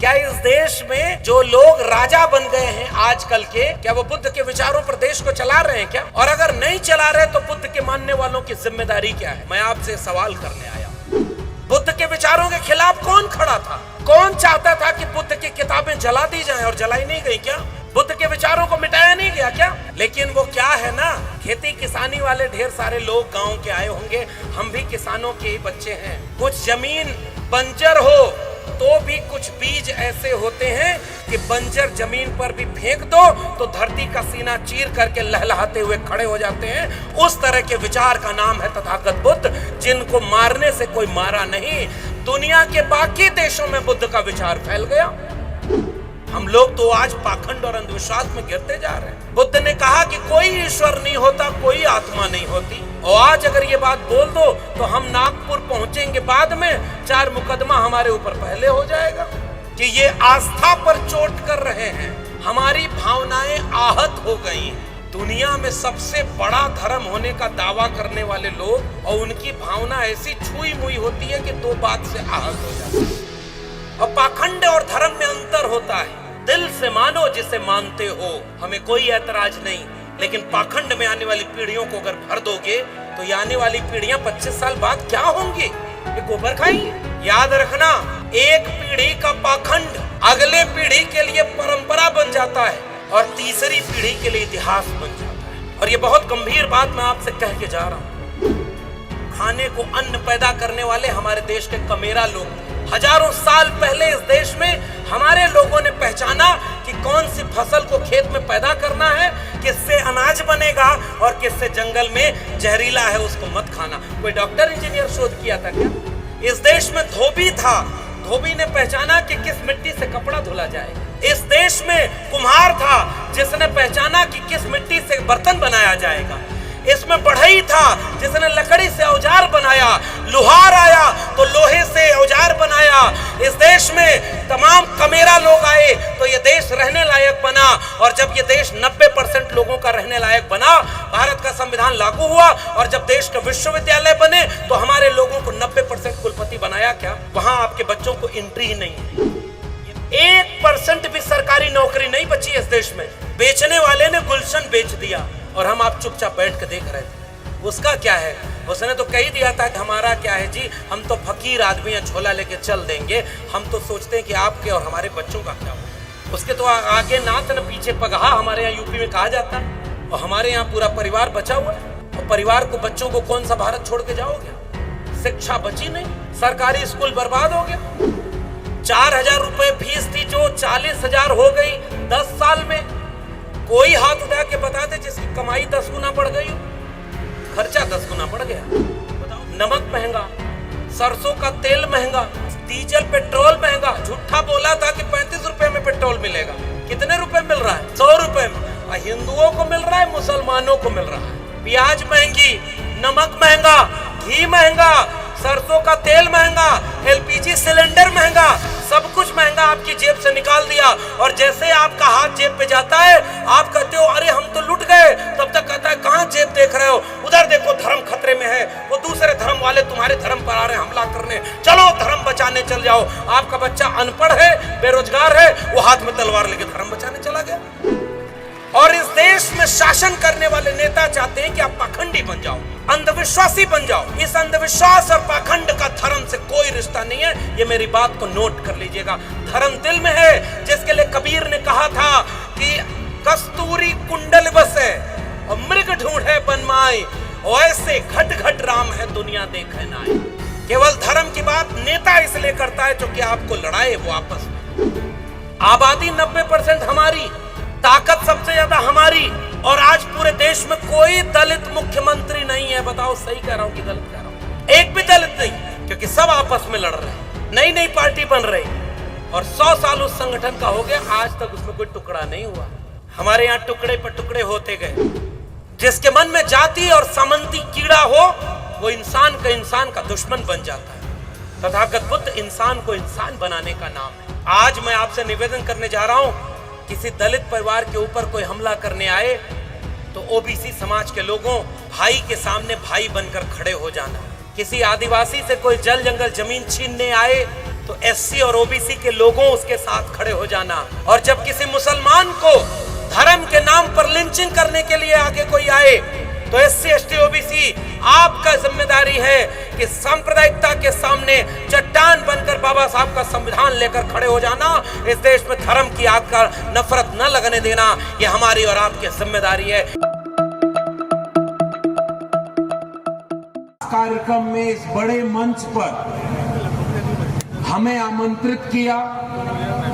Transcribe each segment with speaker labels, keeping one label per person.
Speaker 1: क्या इस देश में जो लोग राजा बन गए हैं आजकल के, क्या वो बुद्ध के विचारों पर देश को चला रहे हैं क्या? और अगर नहीं चला रहे तो बुद्ध के मानने वालों की जिम्मेदारी क्या है? मैं आपसे सवाल करने आया हूं। बुद्ध के विचारों के खिलाफ कौन खड़ा था? कौन चाहता था कि बुद्ध की किताबें जला दी जाएं और जलाई नहीं गई क्या? बुद्ध के विचारों को मिटाया नहीं गया क्या? लेकिन वो क्या है ना, खेती किसानी वाले ढेर सारे लोग गांव के आए होंगे, हम भी किसानों के ही बच्चे हैं। कुछ जमीन बंजर हो तो भी कुछ बीज ऐसे होते हैं कि बंजर जमीन पर भी फेंक दो तो धरती का सीना चीर करके लहलहाते हुए खड़े हो जाते हैं। उस तरह के विचार का नाम है तथागत बुद्ध, जिनको मारने से कोई मारा नहीं। दुनिया के बाकी देशों में बुद्ध का विचार फैल गया। हम लोग तो आज पाखंड और अंधविश्वास में गिरते जा रहे हैं। बुद्ध ने कहा कि कोई ईश्वर नहीं होता, कोई आत्मा नहीं होती, और आज अगर ये बात बोल दो तो हम नागपुर पहुंचेंगे, बाद में 4 मुकदमा हमारे ऊपर पहले हो जाएगा कि ये आस्था पर चोट कर रहे हैं। हमारी भावनाएं आहत हो गई हैं। दुनिया में सबसे बड़ा धर्म होने का दावा करने वाले लोग और उनकी भावना ऐसी छुई मुई होती है कि 2 बात से आहत हो जाती है। और पाखंड और धर्म में अंतर होता है। दिल से मानो जिसे मानते हो, हमें कोई ऐतराज नहीं, लेकिन पाखंड में आने वाली पीढ़ियों को अगर भर दोगे तो ये आने वाली पीढ़ियां 25 साल बाद क्या होंगी? ये गोबर खाएंगे। याद रखना, एक पीढ़ी का पाखंड अगले पीढ़ी के लिए परंपरा बन जाता है और तीसरी पीढ़ी के लिए इतिहास बन जाता है। और ये बहुत गंभीर बात मैं आपसे कह के जा रहा हूं। खाने को अन्न पैदा करने वाले हमारे देश के कमेरा लोग, हजारों साल पहले इस देश में हमारे लोगों ने पहचाना कि कौन सी फसल को खेत में पैदा करना है, किससे अनाज बनेगा और किससे जंगल में जहरीला है उसको मत खाना। कोई डॉक्टर इंजीनियर शोध किया था क्या? इस देश में धोबी था, धोबी ने पहचाना कि किस मिट्टी से कपड़ा धुला जाएगा। इस देश में कुम्हार था, जिसने पहचाना कि किस मिट्टी से बर्तन बनाया जाएगा। इसमें बढ़ई था, जिसने लकड़ी से औजार बनाया। लोहार आया तो लोहे से औजार बनाया। इस देश में तमाम कमेरा लोग आए तो ये देश रहने लायक बना। और जब ये देश 90% लोगों का रहने लायक बना, भारत का संविधान लागू हुआ और जब देश के विश्वविद्यालय बने तो हमारे लोगों को 90% कुलपति बनाया क्या? वहां आपके बच्चों को एंट्री ही नहीं है। 1% भी सरकारी नौकरी नहीं बची इस देश में। बेचने वाले ने गुलशन बेच दिया और हम आप चुपचाप बैठ के देख रहे थे। उसका क्या है? उसने तो कही दिया था कि हमारा क्या है जी, हम तो फकीर आदमी हैं, झोला लेके चल देंगे। हम तो सोचते हैं कि आपके और हमारे बच्चों का क्या हो। उसके तो आगे नाथ न पीछे पगहा, हमारे यहाँ यूपी में कहा जाता है। और हमारे यहाँ पूरा परिवार बचा हुआ है, और परिवार को, बच्चों को कौन सा भारत छोड़ के जाओगे? शिक्षा बची नहीं, सरकारी स्कूल बर्बाद हो गया। 4000 रुपए फीस थी जो 40,000 हो गई 10 साल में। कोई हाथ उठा के बता दे जिसकी कमाई 10 गुना बढ़ गई हो, खर्चा 10 गुना बढ़ गया। नमक महंगा, सरसों का तेल महंगा, डीजल पेट्रोल महंगा। झूठा बोला था कि 35 रुपए में पेट्रोल मिलेगा, कितने रुपए मिल रहा है? 100 रुपए में। हिंदुओं को मिल रहा है, मुसलमानों को मिल रहा है। प्याज महंगी, नमक महंगा, घी महंगा, सरसों का तेल महंगा, LPG सिलेंडर महंगा, सब कुछ महंगा आपकी जेब से निकाल दिया। और जैसे आपका हाथ जेब पे जाता है, आप कहते हो अरे हम तो लुट गए, तब तक कहता है कहां जेब देख रहे हो, उधर देखो धर्म खतरे में है, वो दूसरे धर्म वाले तुम्हारे धर्म पर आ रहे हैं हमला करने, चलो धर्म बचाने चल जाओ। आपका बच्चा अनपढ़ है, बेरोजगार है, वो हाथ में तलवार लेके धर्म बचाने चला गया। और इस देश में शासन करने वाले नेता चाहते हैं कि आप पाखंडी बन जाओ, अंधविश्वासी बन जाओ। इस अंधविश्वास और पाखंड का धर्म से कोई रिश्ता नहीं है, ये मेरी बात को नोट कर लीजिएगा। धर्म दिल में है, जिसके लिए कबीर ने कहा था कि कस्तूरी कुंडल बसे और मृग ढूंढे बनमाए, ऐसे घट घट राम है दुनिया देखे नाए। केवल धर्म की बात नेता इसलिए करता है क्योंकि आपको लड़ाए वो आपस में। आबादी 90% हमारी, ताकत सबसे ज्यादा हमारी, और आज पूरे देश में कोई दलित मुख्यमंत्री नहीं है। बताओ सही कह रहा हूं कि गलत कह रहा हूं? एक भी दलित नहीं, क्योंकि सब आपस में लड़ रहे हैं, नई नई पार्टी बन रही, और 100 साल उस संगठन का हो गया, आज तक उसमें कोई टुकड़ा नहीं हुआ। हमारे यहाँ टुकड़े पर टुकड़े होते गए। जिसके मन में जाति और सामंती कीड़ा हो, वो इंसान का दुश्मन बन जाता है। तथागत बुद्ध इंसान को इंसान बनाने का नाम है। आज मैं आपसे निवेदन करने जा रहा हूं, किसी दलित परिवार के ऊपर कोई हमला करने आए तो ओबीसी समाज के लोगों, भाई के सामने भाई बनकर खड़े हो जाना। किसी आदिवासी से कोई जल जंगल जमीन छीनने आए तो एससी और ओबीसी के लोगों उसके साथ खड़े हो जाना। और जब किसी मुसलमान को धर्म के नाम पर लिंचिंग करने के लिए आगे कोई आए तो एससी एसटी ओबीसी आपका जिम्मेदारी है कि सांप्रदायिकता के सामने चट्टान बनकर बाबा साहब का संविधान लेकर खड़े हो जाना। इस देश में धर्म की आग का नफरत न लगने देना, ये हमारी और आपकी जिम्मेदारी है।
Speaker 2: कार्यक्रम में इस बड़े मंच पर हमें आमंत्रित किया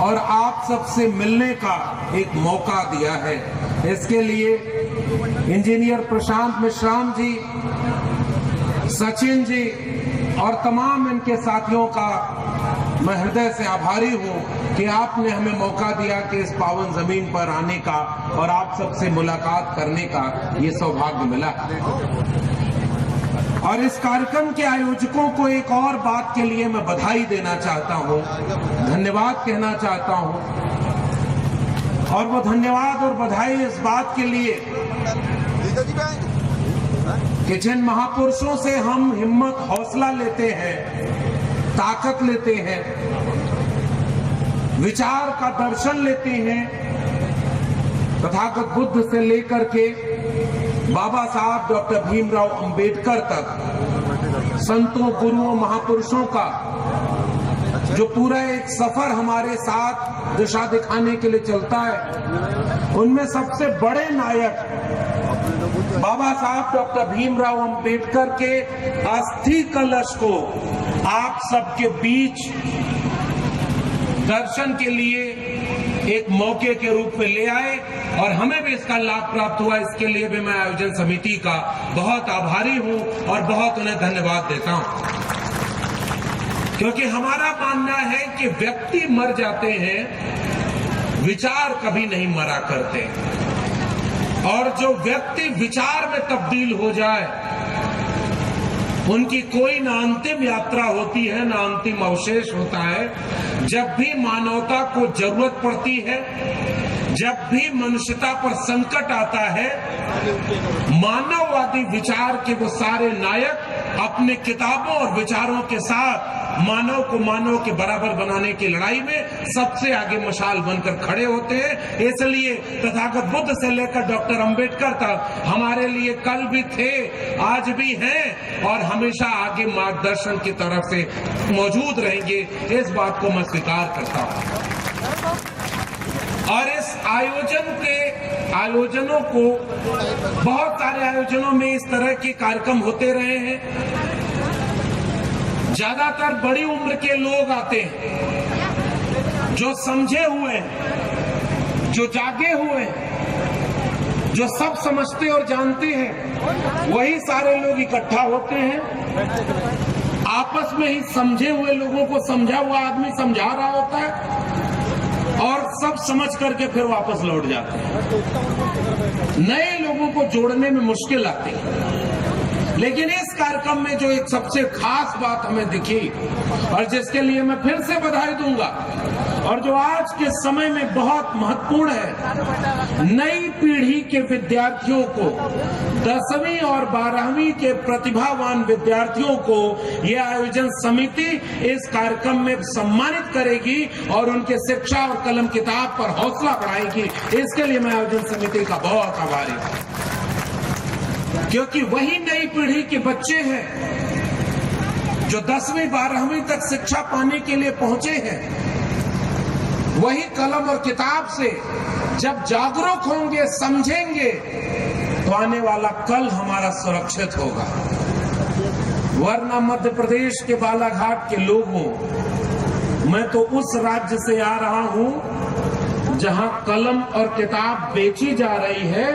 Speaker 2: और आप सबसे मिलने का एक मौका दिया है। इसके लिए इंजीनियर प्रशांत मिश्राम जी, सचिन जी और तमाम इनके साथियों का मैं हृदय से आभारी हूं कि आपने हमें मौका दिया कि इस पावन जमीन पर आने का और आप सबसे मुलाकात करने का ये सौभाग्य मिला। और इस कार्यक्रम के आयोजकों को एक और बात के लिए मैं बधाई देना चाहता हूं, धन्यवाद कहना चाहता हूं। और वो धन्यवाद और बधाई इस बात के लिए कि जिन महापुरुषों से हम हिम्मत हौसला लेते हैं, ताकत लेते हैं, विचार का दर्शन लेते हैं, तथागत बुद्ध से लेकर के बाबा साहब डॉक्टर भीमराव अंबेडकर तक संतों, गुरुओं, महापुरुषों का जो पूरा एक सफर हमारे साथ दिशा दिखाने के लिए चलता है, उनमें सबसे बड़े नायक बाबा साहब डॉक्टर भीमराव अंबेडकर के अस्थि कलश को आप सबके बीच दर्शन के लिए एक मौके के रूप में ले आए और हमें भी इसका लाभ प्राप्त हुआ। इसके लिए भी मैं आयोजन समिति का बहुत आभारी हूं और बहुत उन्हें धन्यवाद देता हूं, क्योंकि हमारा मानना है कि व्यक्ति मर जाते हैं, विचार कभी नहीं मरा करते। और जो व्यक्ति विचार में तब्दील हो जाए, उनकी कोई ना अंतिम यात्रा होती है, ना अंतिम अवशेष होता है। जब भी मानवता को जरूरत पड़ती है, जब भी मनुष्यता पर संकट आता है, मानववादी विचार के वो सारे नायक अपने किताबों और विचारों के साथ मानव को मानव के बराबर बनाने की लड़ाई में सबसे आगे मशाल बनकर खड़े होते हैं। इसलिए तथागत बुद्ध से लेकर डॉक्टर अंबेडकर तक हमारे लिए कल भी थे, आज भी हैं और हमेशा आगे मार्गदर्शन की तरफ से मौजूद रहेंगे। इस बात को मैं स्वीकार करता हूं। और इस आयोजनों को बहुत सारे आयोजनों में इस तरह के कार्यक्रम होते रहे हैं। ज्यादातर बड़ी उम्र के लोग आते हैं, जो समझे हुए हैं, जो जागे हुए हैं, जो सब समझते और जानते हैं, वही सारे लोग इकट्ठा होते हैं। आपस में ही समझे हुए लोगों को समझा हुआ आदमी समझा रहा होता है और सब समझ करके फिर वापस लौट जाते हैं। नए लोगों को जोड़ने में मुश्किल आती है। लेकिन इस कार्यक्रम में जो एक सबसे खास बात हमें दिखी और जिसके लिए मैं फिर से बधाई दूंगा और जो आज के समय में बहुत महत्वपूर्ण है, नई पीढ़ी के विद्यार्थियों को, 10वीं और 12वीं के प्रतिभावान विद्यार्थियों को यह आयोजन समिति इस कार्यक्रम में सम्मानित करेगी और उनके शिक्षा और कलम किताब पर हौसला बढ़ाएगी। इसके लिए मैं आयोजन समिति का बहुत आभारी हूं, क्योंकि वही नई पीढ़ी के बच्चे हैं जो 10वीं 12वीं तक शिक्षा पाने के लिए पहुंचे हैं। वही कलम और किताब से जब जागरूक होंगे, समझेंगे, तो आने वाला कल हमारा सुरक्षित होगा। वरना मध्य प्रदेश के बालाघाट के लोगों, मैं तो उस राज्य से आ रहा हूं जहां कलम और किताब बेची जा रही है,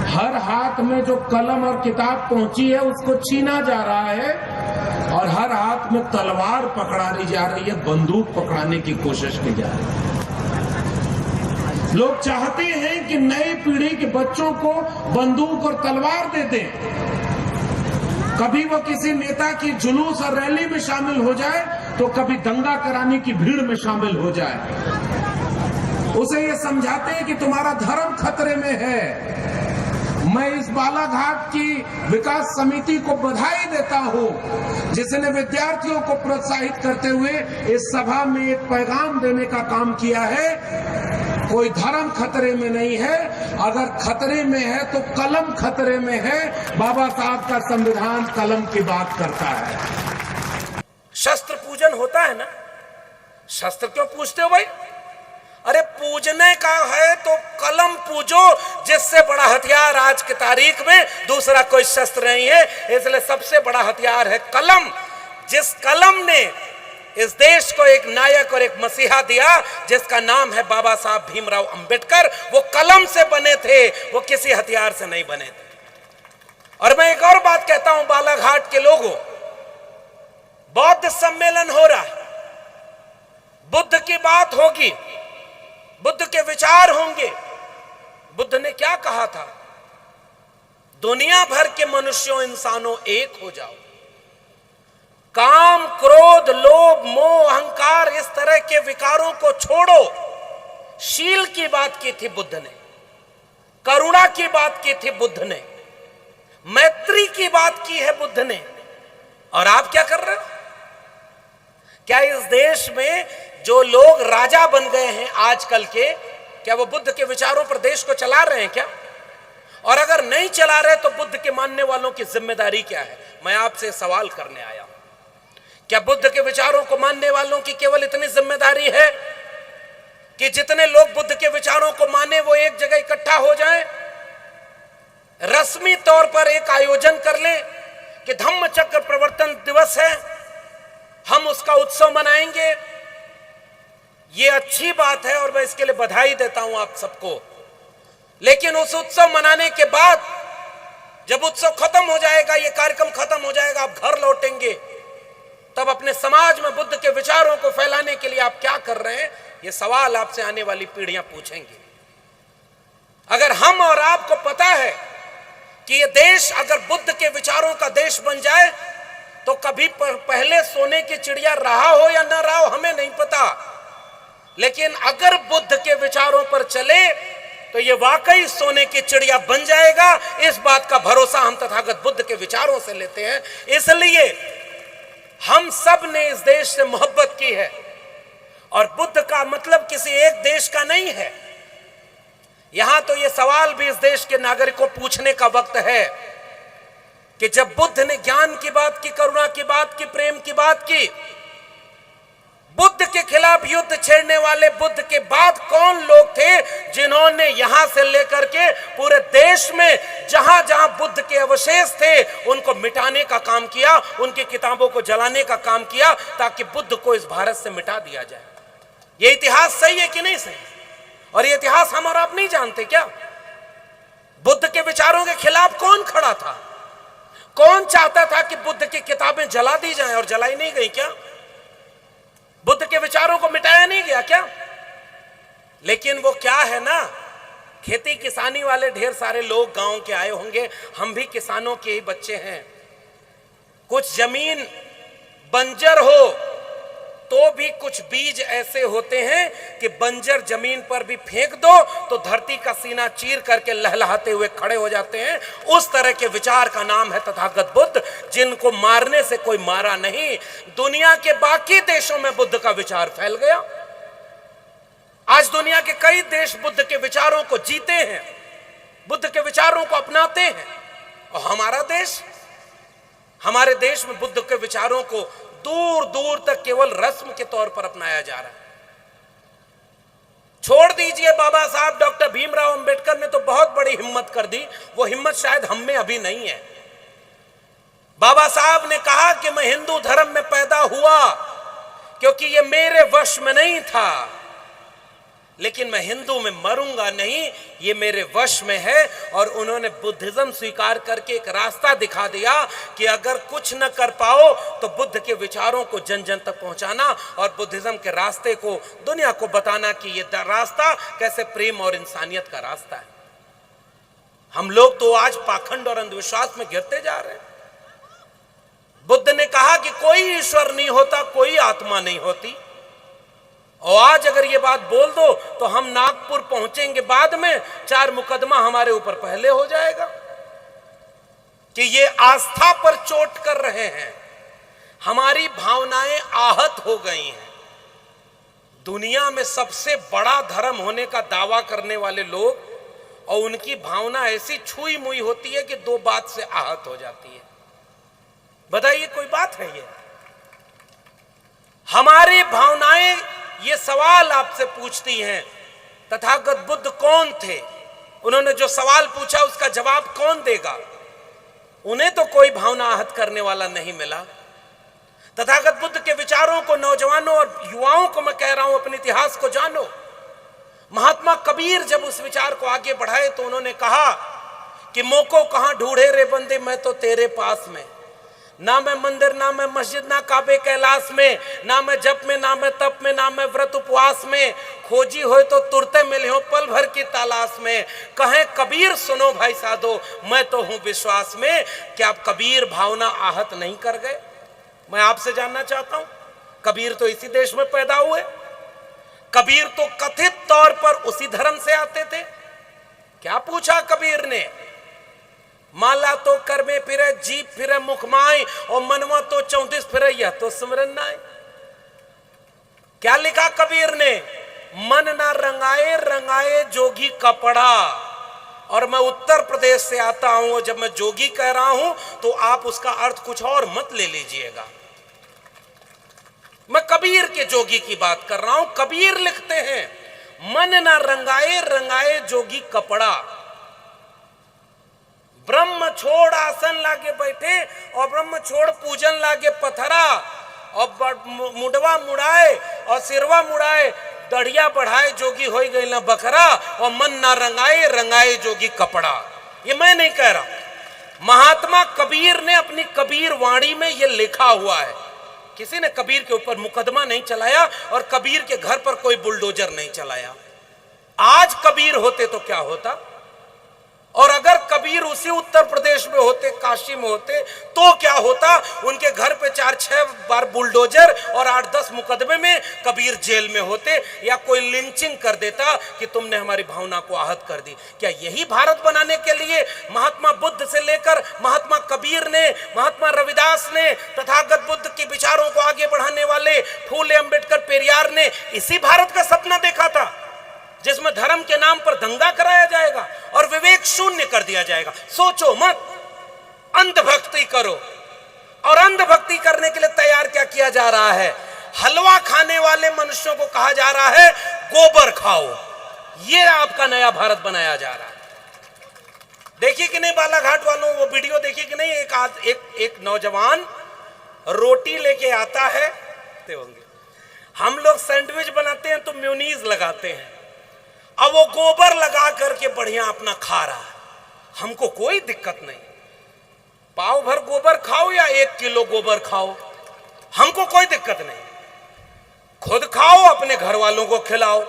Speaker 2: हर हाथ में जो कलम और किताब पहुंची है उसको छीना जा रहा है और हर हाथ में तलवार पकड़ाई जा रही है, बंदूक पकड़ाने की कोशिश की जा रही है। लोग चाहते हैं कि नई पीढ़ी के बच्चों को बंदूक और तलवार दे दें, कभी वो किसी नेता की जुलूस और रैली में शामिल हो जाए तो कभी दंगा कराने की भीड़ में शामिल हो जाए। उसे ये समझाते हैं कि तुम्हारा धर्म खतरे में है मैं इस बालाघाट की विकास समिति को बधाई देता हूं, जिसने विद्यार्थियों को प्रोत्साहित करते हुए इस सभा में एक पैगाम देने का काम किया है। कोई धर्म खतरे में नहीं है, अगर खतरे में है तो कलम खतरे में है। बाबा साहब का संविधान कलम की बात करता है।
Speaker 1: शस्त्र पूजन होता है ना, शस्त्र क्यों पूजते हो भाई? अरे पूजने का है तो कलम पूजो, जिससे बड़ा हथियार आज की तारीख में दूसरा कोई शस्त्र नहीं है। इसलिए सबसे बड़ा हथियार है कलम। जिस कलम ने इस देश को एक नायक और एक मसीहा दिया, जिसका नाम है बाबा साहब भीमराव अंबेडकर, वो कलम से बने थे, वो किसी हथियार से नहीं बने थे। और मैं एक और बात कहता हूं बालाघाट के लोगों, बौद्ध सम्मेलन हो रहा है, बुद्ध की बात होगी, बुद्ध के विचार होंगे। बुद्ध ने क्या कहा था? दुनिया भर के मनुष्यों इंसानों एक हो जाओ। काम, क्रोध, लोभ, मोह, अहंकार, इस तरह के विकारों को छोड़ो। शील की बात की थी बुद्ध ने, करुणा की बात की थी बुद्ध ने, मैत्री की बात की है बुद्ध ने। और आप क्या कर रहे हो? क्या इस देश में जो लोग राजा बन गए हैं आजकल के, क्या वो बुद्ध के विचारों पर देश को चला रहे हैं क्या? और अगर नहीं चला रहे तो बुद्ध के मानने वालों की जिम्मेदारी क्या है? मैं आपसे सवाल करने आया हूं। क्या बुद्ध के विचारों को मानने वालों की केवल इतनी जिम्मेदारी है कि जितने लोग बुद्ध के विचारों को माने वो एक जगह इकट्ठा हो जाएं, रस्मी तौर पर एक आयोजन कर लें कि धम्म चक्र प्रवर्तन दिवस है, हम उसका उत्सव मनाएंगे? ये अच्छी बात है और मैं इसके लिए बधाई देता हूं आप सबको। लेकिन उस उत्सव मनाने के बाद जब उत्सव खत्म हो जाएगा, ये कार्यक्रम खत्म हो जाएगा, आप घर लौटेंगे, तब अपने समाज में बुद्ध के विचारों को फैलाने के लिए आप क्या कर रहे हैं? ये सवाल आपसे आने वाली पीढ़ियां पूछेंगी। अगर हम और आपको पता है कि ये देश अगर बुद्ध के विचारों का देश बन जाए तो कभी पहले सोने की चिड़िया रहा हो या ना रहा हो हमें नहीं पता, लेकिन अगर बुद्ध के विचारों पर चले तो ये वाकई सोने की चिड़िया बन जाएगा। इस बात का भरोसा हम तथागत बुद्ध के विचारों से लेते हैं। इसलिए हम सब ने इस देश से मोहब्बत की है और बुद्ध का मतलब किसी एक देश का नहीं है। यहां तो ये सवाल भी इस देश के नागरिकों को पूछने का वक्त है कि जब बुद्ध ने ज्ञान की बात की, करुणा की बात की, प्रेम की बात की, बुद्ध के खिलाफ युद्ध छेड़ने वाले बुद्ध के बाद कौन लोग थे जिन्होंने यहां से लेकर के पूरे देश में जहां जहां बुद्ध के अवशेष थे उनको मिटाने का काम किया, उनकी किताबों को जलाने का काम किया ताकि बुद्ध को इस भारत से मिटा दिया जाए। ये इतिहास सही है कि नहीं सही? और ये इतिहास हम और आप नहीं जानते क्या? बुद्ध के विचारों के खिलाफ कौन खड़ा था? कौन चाहता था कि बुद्ध की किताबें जला दी जाएं और जलाई नहीं गई क्या? बुद्ध के विचारों को मिटाया नहीं गया क्या? लेकिन वो क्या है ना, खेती किसानी वाले ढेर सारे लोग गांव के आए होंगे, हम भी किसानों के ही बच्चे हैं। कुछ जमीन बंजर हो तो भी कुछ बीज ऐसे होते हैं कि बंजर जमीन पर भी फेंक दो तो धरती का सीना चीर करके लहलहाते हुए खड़े हो जाते हैं। उस तरह के विचार का नाम है तथागत बुद्ध, जिनको मारने से कोई मारा नहीं। दुनिया के बाकी देशों में बुद्ध का विचार फैल गया। आज दुनिया के कई देश बुद्ध के विचारों को जीते हैं, बुद्ध के विचारों को अपनाते हैं। और हमारे देश में बुद्ध के विचारों को दूर दूर तक केवल रस्म के तौर पर अपनाया जा रहा है। छोड़ दीजिए, बाबा साहब डॉक्टर भीमराव अंबेडकर ने तो बहुत बड़ी हिम्मत कर दी, वो हिम्मत शायद हम में अभी नहीं है। बाबा साहब ने कहा कि मैं हिंदू धर्म में पैदा हुआ क्योंकि ये मेरे वश में नहीं था, लेकिन मैं हिंदू में मरूंगा नहीं, ये मेरे वश में है। और उन्होंने बुद्धिज्म स्वीकार करके एक रास्ता दिखा दिया कि अगर कुछ न कर पाओ तो बुद्ध के विचारों को जन जन तक पहुंचाना और बुद्धिज्म के रास्ते को दुनिया को बताना कि ये रास्ता कैसे प्रेम और इंसानियत का रास्ता है। हम लोग तो आज पाखंड और अंधविश्वास में गिरते जा रहे हैं। बुद्ध ने कहा कि कोई ईश्वर नहीं होता, कोई आत्मा नहीं होती, और आज अगर ये बात बोल दो तो हम नागपुर पहुंचेंगे बाद में, 4 मुकदमा हमारे ऊपर पहले हो जाएगा कि ये आस्था पर चोट कर रहे हैं, हमारी भावनाएं आहत हो गई हैं। दुनिया में सबसे बड़ा धर्म होने का दावा करने वाले लोग और उनकी भावना ऐसी छुई मुई होती है कि 2 बात से आहत हो जाती है। बताइए कोई बात है ये? हमारी भावनाएं ये सवाल आपसे पूछती हैं, तथागत बुद्ध कौन थे? उन्होंने जो सवाल पूछा उसका जवाब कौन देगा? उन्हें तो कोई भावना आहत करने वाला नहीं मिला। तथागत बुद्ध के विचारों को नौजवानों और युवाओं को मैं कह रहा हूं, अपने इतिहास को जानो। महात्मा कबीर जब उस विचार को आगे बढ़ाए तो उन्होंने कहा कि मोको कहां ढूंढे रे बंदे, मैं तो तेरे पास में। ना मैं मंदिर, ना मैं मस्जिद, ना काबे कैलाश में, ना मैं जप में, ना मैं तप में, ना मैं व्रत उपवास में, खोजी हो तो तुरते मिले हो पल भर की तलाश में। कहें कबीर सुनो भाई साधो, मैं तो हूं विश्वास में। क्या कबीर भावना आहत नहीं कर गए? मैं आपसे जानना चाहता हूं, कबीर तो इसी देश में पैदा हुए, कबीर तो कथित तौर पर उसी धर्म से आते थे। क्या पूछा कबीर ने? माला तो कर में फिरे, जीप फिरे मुखमाई, और मनवा तो 34 फिरे, यह तो सिमरन नाय। क्या लिखा कबीर ने? मन ना रंगाए रंगाए जोगी कपड़ा। और मैं उत्तर प्रदेश से आता हूं, जब मैं जोगी कह रहा हूं तो आप उसका अर्थ कुछ और मत ले लीजिएगा। मैं कबीर के जोगी की बात कर रहा हूं। कबीर लिखते हैं, मन ना रंगाए रंगाए जोगी कपड़ा, ब्रह्म छोड़ आसन लागे बैठे और ब्रह्म छोड़ पूजन लागे पथरा, और मुडवा मुड़ाए और सिरवा मुड़ाए, दढ़िया बढ़ाए जोगी हो गई ना बकरा, और मन ना रंगाए रंगाए जोगी कपड़ा। ये मैं नहीं कह रहा, महात्मा कबीर ने अपनी कबीर वाणी में ये लिखा हुआ है। किसी ने कबीर के ऊपर मुकदमा नहीं चलाया और कबीर के घर पर कोई बुलडोजर नहीं चलाया। आज कबीर होते तो क्या होता? और अगर कबीर उसी उत्तर प्रदेश में होते, काशी में होते, तो क्या होता? उनके घर पे 4-6 बार बुलडोजर और 8-10 मुकदमे में कबीर जेल में होते, या कोई लिंचिंग कर देता कि तुमने हमारी भावना को आहत कर दी। क्या यही भारत बनाने के लिए महात्मा बुद्ध से लेकर महात्मा कबीर ने, महात्मा रविदास ने, तथागत बुद्ध के विचारों को आगे बढ़ाने वाले फूले, अंबेडकर, पेरियार ने इसी भारत का सपना देखा था, जिसमें धर्म के नाम पर दंगा कराया जाएगा और विवेक शून्य कर दिया जाएगा? सोचो मत, अंधभक्ति करो। और अंधभक्ति करने के लिए तैयार क्या किया जा रहा है? हलवा खाने वाले मनुष्यों को कहा जा रहा है गोबर खाओ। ये आपका नया भारत बनाया जा रहा है। देखिए कि नहीं बालाघाट वालों, वो वीडियो देखिए कि नहीं? एक नौजवान रोटी लेके आता है, होंगे हम लोग सैंडविच बनाते हैं तो मेयोनीज लगाते हैं, अब वो गोबर लगा करके बढ़िया अपना खा रहा है। हमको कोई दिक्कत नहीं, पाव भर गोबर खाओ या 1 किलो गोबर खाओ, हमको कोई दिक्कत नहीं। खुद खाओ, अपने घर वालों को खिलाओ।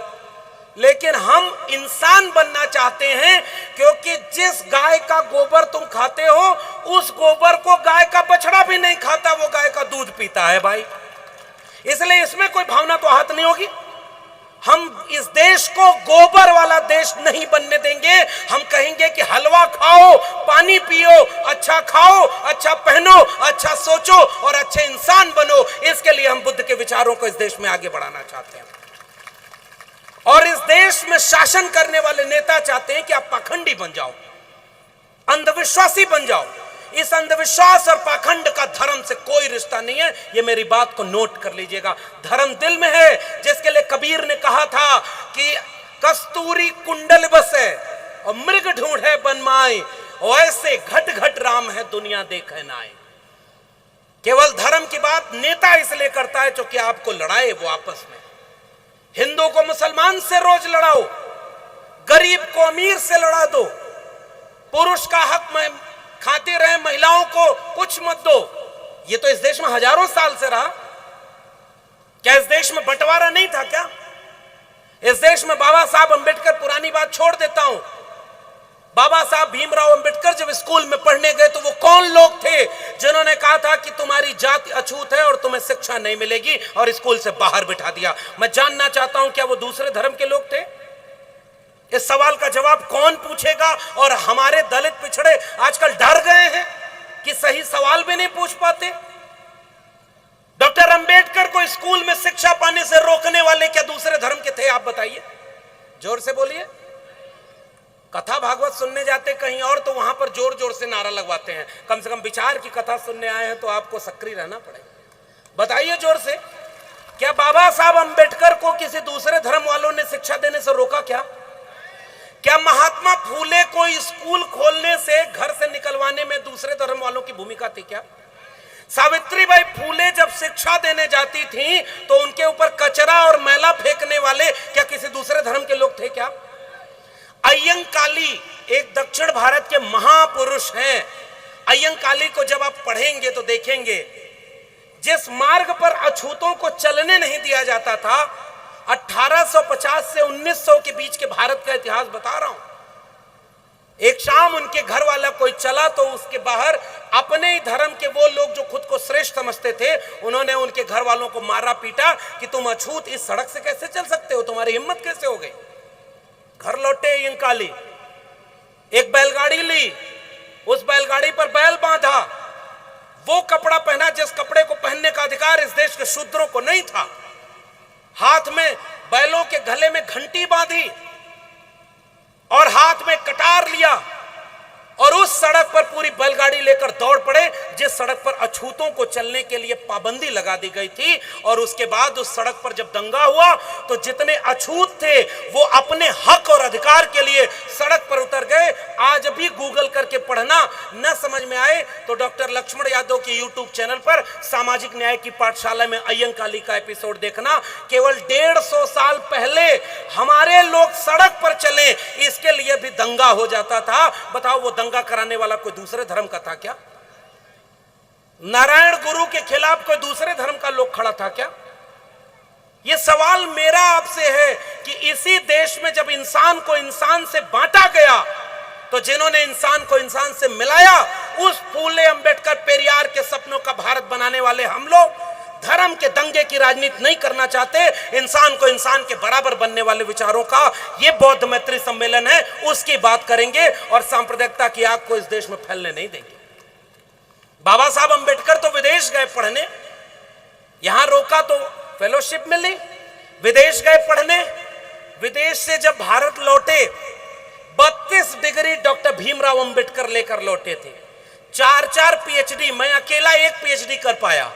Speaker 1: लेकिन हम इंसान बनना चाहते हैं, क्योंकि जिस गाय का गोबर तुम खाते हो उस गोबर को गाय का बछड़ा भी नहीं खाता, वो गाय का दूध पीता है भाई। इसलिए इसमें कोई भावना तो आहत नहीं होगी। हम इस देश को गोबर वाला देश नहीं बनने देंगे। हम कहेंगे कि हलवा खाओ, पानी पियो, अच्छा खाओ, अच्छा पहनो, अच्छा सोचो और अच्छे इंसान बनो। इसके लिए हम बुद्ध के विचारों को इस देश में आगे बढ़ाना चाहते हैं। और इस देश में शासन करने वाले नेता चाहते हैं कि आप पाखंडी बन जाओ, अंधविश्वासी बन जाओ। इस अंधविश्वास और पाखंड का धर्म से कोई रिश्ता नहीं है। ये मेरी बात को नोट कर लीजिएगा। धर्म दिल में है, जिसके लिए कबीर ने कहा था कि कस्तूरी कुंडल बसे और मृग ढूंढे बनमाई, और ऐसे घट घट राम है दुनिया देखे नाए। केवल धर्म की बात नेता इसलिए करता है क्योंकि आपको लड़ाए वो आपस में। हिंदू को मुसलमान से रोज लड़ाओ, गरीब को अमीर से लड़ा दो, पुरुष का हक में खाते रहे, महिलाओं को कुछ मत दो। ये तो इस देश में हजारों साल से रहा। क्या इस देश में बंटवारा नहीं था क्या? इस देश में बाबा साहब अंबेडकर, पुरानी बात छोड़ देता हूं, बाबा साहब भीमराव अंबेडकर जब स्कूल में पढ़ने गए तो वो कौन लोग थे जिन्होंने कहा था कि तुम्हारी जाति अछूत है और तुम्हें शिक्षा नहीं मिलेगी और स्कूल से बाहर बिठा दिया? मैं जानना चाहता हूं क्या वो दूसरे धर्म के लोग थे? इस सवाल का जवाब कौन पूछेगा? और हमारे दलित पिछड़े आजकल डर गए हैं कि सही सवाल भी नहीं पूछ पाते। डॉक्टर अंबेडकर को स्कूल में शिक्षा पाने से रोकने वाले क्या दूसरे धर्म के थे? आप बताइए, जोर से बोलिए। कथा भागवत सुनने जाते कहीं और तो वहां पर जोर जोर से नारा लगवाते हैं। कम से कम विचार की कथा सुनने आए हैं तो आपको सक्रिय रहना पड़ेगा। बताइए जोर से, क्या बाबा साहब अंबेडकर को किसी दूसरे धर्म वालों ने शिक्षा देने से रोका? क्या महात्मा फूले को स्कूल खोलने से, घर से निकलवाने में दूसरे धर्म वालों की भूमिका थी क्या? सावित्रीबाई फूले जब शिक्षा देने जाती थी तो उनके ऊपर कचरा और मैला फेंकने वाले क्या किसी दूसरे धर्म के लोग थे क्या? अय्यंकाली एक दक्षिण भारत के महापुरुष हैं। अय्यंकाली को जब आप पढ़ेंगे तो देखेंगे जिस मार्ग पर अछूतों को चलने नहीं दिया जाता था, 1850 से 1900 के बीच के भारत का इतिहास बता रहा हूं। एक शाम उनके घर वाला कोई चला तो उसके बाहर अपने ही धर्म के वो लोग जो खुद को श्रेष्ठ समझते थे, उन्होंने उनके घर वालों को मारा पीटा कि तुम अछूत इस सड़क से कैसे चल सकते हो, तुम्हारी हिम्मत कैसे हो गई? घर लौटे अय्यंकाली, एक बैलगाड़ी ली, उस बैलगाड़ी पर बैल बांधा, वो कपड़ा पहना जिस कपड़े को पहनने का अधिकार इस देश के शूद्रों को नहीं था, हाथ में बैलों के गले में घंटी बांधी और हाथ में कटार लिया और उस सड़क पर पूरी बैलगाड़ी लेकर दौड़ पड़े जिस सड़क पर अछूतों को चलने के लिए पाबंदी लगा दी गई थी। और उसके बाद उस सड़क पर जब दंगा हुआ तो जितने अछूत थे वो अपने हक और अधिकार के लिए सड़क पर उतर गए। आज भी गूगल करके पढ़ना, न समझ में आए तो डॉक्टर लक्ष्मण यादव के यूट्यूब चैनल पर सामाजिक न्याय की पाठशाला में अय्यंकाली का एपिसोड देखना। केवल 150 साल पहले हमारे लोग सड़क पर चले इसके लिए भी दंगा हो जाता था। बताओ वो दंगा कराने वाला कोई दूसरे धर्म का था क्या? नारायण गुरु के खिलाफ कोई दूसरे धर्म का लोग खड़ा था क्या? यह सवाल मेरा आपसे है कि इसी देश में जब इंसान को इंसान से बांटा गया तो जिन्होंने इंसान को इंसान से मिलाया, उस फूले अंबेडकर पेरियार के सपनों का भारत बनाने वाले हम लोग धर्म के दंगे की राजनीति नहीं करना चाहते। इंसान को इंसान के बराबर बनने वाले विचारों का ये बौद्ध मैत्री सम्मेलन है, उसकी बात करेंगे और सांप्रदायिकता की आग को इस देश में फैलने नहीं देंगे। बाबा साहब अंबेडकर तो विदेश गए पढ़ने, यहां रोका तो फेलोशिप मिली, विदेश गए पढ़ने, विदेश से जब भारत लौटे 32 डिग्री डॉक्टर भीमराव अंबेडकर लेकर लौटे थे। 4-4 पीएचडी, मैं अकेला एक पीएचडी कर पाया।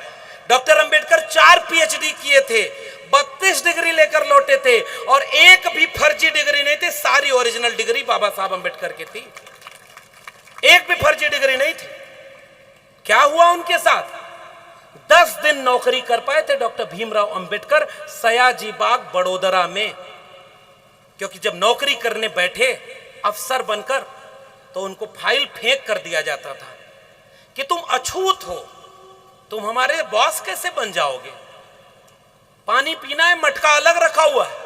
Speaker 1: डॉक्टर अंबेडकर 4 पीएचडी किए थे, 32 डिग्री लेकर लौटे थे और एक भी फर्जी डिग्री नहीं थी, सारी ओरिजिनल डिग्री बाबा साहब अंबेडकर की थी, एक भी फर्जी डिग्री नहीं थी। क्या हुआ उनके साथ? 10 दिन नौकरी कर पाए थे डॉक्टर भीमराव अंबेडकर सयाजी बाग बड़ोदरा में, क्योंकि जब नौकरी करने बैठे अफसर बनकर तो उनको फाइल फेंक कर दिया जाता था कि तुम अछूत हो, तुम हमारे बॉस कैसे बन जाओगे? पानी पीना है, मटका अलग रखा हुआ है।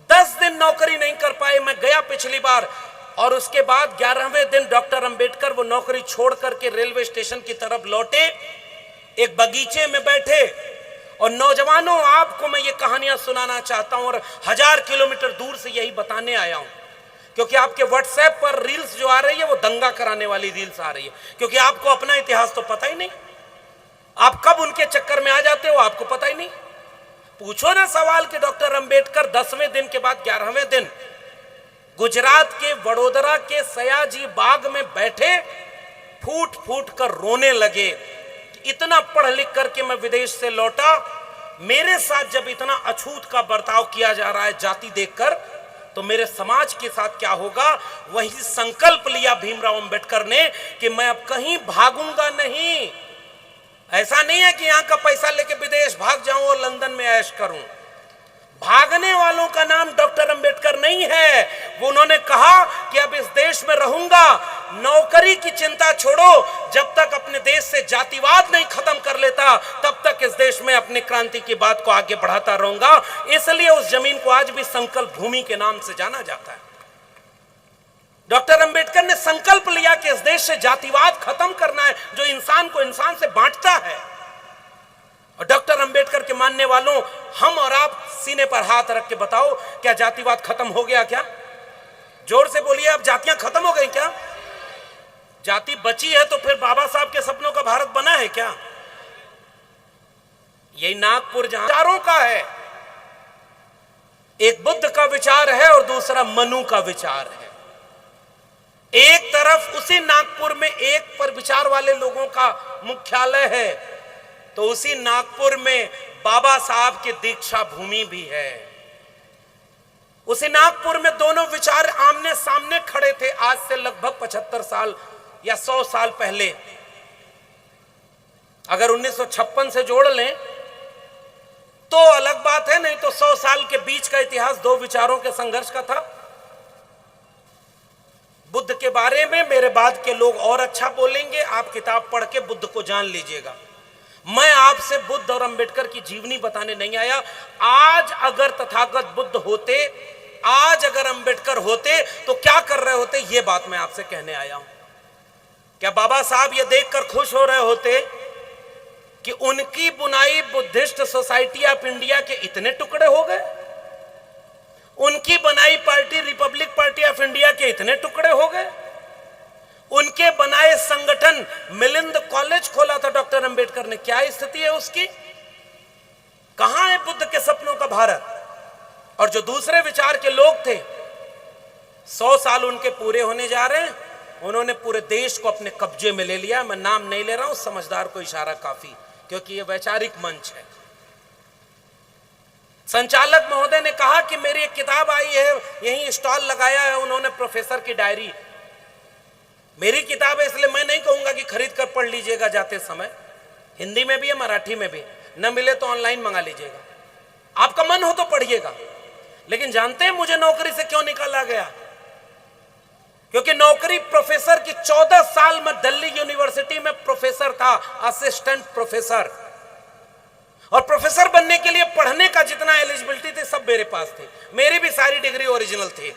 Speaker 1: 10 दिन नौकरी नहीं कर पाए। मैं गया पिछली बार और उसके बाद 11वें दिन डॉक्टर अंबेडकर वो नौकरी छोड़ करके रेलवे स्टेशन की तरफ लौटे, एक बगीचे में बैठे और नौजवानों, आपको मैं ये कहानियां सुनाना चाहता हूं और 1000 किलोमीटर दूर से यही बताने आया हूं, क्योंकि आपके व्हाट्सएप पर रील्स जो आ रही है वो दंगा कराने वाली रील्स आ रही है, क्योंकि आपको अपना इतिहास तो पता ही नहीं। आप कब उनके चक्कर में आ जाते हो आपको पता ही नहीं। पूछो ना सवाल कि डॉक्टर अंबेडकर 10वें दिन के बाद 11वें दिन गुजरात के वडोदरा के सयाजी बाग में बैठे फूट फूट कर रोने लगे। इतना पढ़ लिख करके मैं विदेश से लौटा, मेरे साथ जब इतना अछूत का बर्ताव किया जा रहा है जाति देखकर, तो मेरे समाज के साथ क्या होगा? वही संकल्प लिया भीमराव अंबेडकर ने कि मैं अब कहीं भागूंगा नहीं। ऐसा नहीं है कि यहां का पैसा लेके विदेश भाग जाऊं और लंदन में ऐश करूं। भागने वालों का नाम डॉक्टर अंबेडकर नहीं है। वो उन्होंने कहा कि अब इस देश में रहूंगा, नौकरी की चिंता छोड़ो, जब तक अपने देश से जातिवाद नहीं खत्म कर लेता तब तक इस देश में अपनी क्रांति की बात को आगे बढ़ाता रहूंगा। इसलिए उस जमीन को आज भी संकल्प भूमि के नाम से जाना जाता है। डॉक्टर अंबेडकर ने संकल्प लिया कि इस देश से जातिवाद खत्म करना है, जो इंसान को इंसान से बांटता है। और डॉक्टर अंबेडकर के मानने वालों, हम और आप सीने पर हाथ रख के बताओ, क्या जातिवाद खत्म हो गया? क्या जोर से बोलिए, अब जातियां खत्म हो गई क्या? जाति बची है तो फिर बाबा साहब के सपनों का भारत बना है क्या? यही नागपुर जहां विचारों का है, एक बुद्ध का विचार है और दूसरा मनु का विचार है। एक तरफ उसी नागपुर में एक पर विचार वाले लोगों का मुख्यालय है, तो उसी नागपुर में बाबा साहब की दीक्षा भूमि भी है। उसी नागपुर में दोनों विचार आमने सामने खड़े थे आज से लगभग 75 साल या 100 साल पहले। अगर 1956 से जोड़ लें तो अलग बात है, नहीं तो 100 साल के बीच का इतिहास दो विचारों के संघर्ष का था। बुद्ध के बारे में मेरे बाद के लोग और अच्छा बोलेंगे, आप किताब पढ़ के बुद्ध को जान लीजिएगा। मैं आपसे बुद्ध और अंबेडकर की जीवनी बताने नहीं आया। आज अगर तथागत बुद्ध होते, आज अगर अंबेडकर होते तो क्या कर रहे होते, यह बात मैं आपसे कहने आया हूं। क्या बाबा साहब ये देखकर खुश हो रहे होते कि उनकी बुनाई बुद्धिस्ट सोसाइटी ऑफ इंडिया के इतने टुकड़े हो गए? उनकी बनाई party Republic party of India के इतने टुकड़े हो गए? उनके बनाए संगठन मिलिंद कॉलेज खोला था डॉक्टर अंबेडकर ने, क्या स्थिति है उसकी? कहां है बुद्ध के सपनों का भारत? और जो दूसरे विचार के लोग थे, 100 साल उनके पूरे होने जा रहे हैं, उन्होंने पूरे देश को अपने कब्जे में ले लिया। मैं नाम नहीं ले रहा हूं, समझदार को इशारा काफी, क्योंकि यह वैचारिक मंच है। संचालक महोदय ने कहा कि मेरी एक किताब आई है, यहीं स्टॉल लगाया है उन्होंने, प्रोफेसर की डायरी। मेरी किताब है इसलिए मैं नहीं कहूंगा कि खरीद कर पढ़ लीजिएगा जाते समय। हिंदी में भी है, मराठी में भी, न मिले तो ऑनलाइन मंगा लीजिएगा। आपका मन हो तो पढ़िएगा। लेकिन जानते हैं मुझे नौकरी से क्यों निकाला गया? क्योंकि नौकरी प्रोफेसर की 14 साल में दिल्ली यूनिवर्सिटी में प्रोफेसर था, असिस्टेंट प्रोफेसर। और प्रोफेसर बनने के लिए पढ़ने का जितना एलिजिबिलिटी थी सब मेरे पास थी। मेरी भी सारी डिग्री ओरिजिनल थी,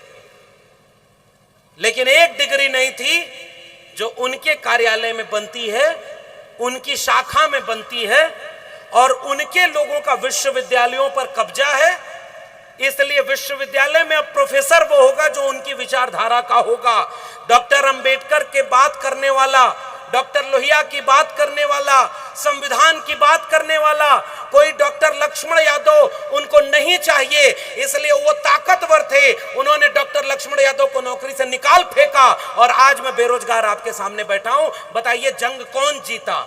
Speaker 1: लेकिन एक डिग्री नहीं थी जो उनके कार्यालय में बनती है, उनकी शाखा में बनती है, और उनके लोगों का विश्वविद्यालयों पर कब्जा है। इसलिए विश्वविद्यालय में अब प्रोफेसर वो होगा जो उनकी विचारधारा का होगा। डॉक्टर अंबेडकर के बात करने वाला, डॉक्टर लोहिया की बात करने वाला, संविधान की बात करने वाला कोई डॉक्टर लक्ष्मण यादव उनको नहीं चाहिए। इसलिए वो ताकतवर थे, उन्होंने डॉक्टर लक्ष्मण यादव को नौकरी से निकाल फेंका, और आज मैं बेरोजगार आपके सामने बैठा हूं। बताइए जंग कौन जीता?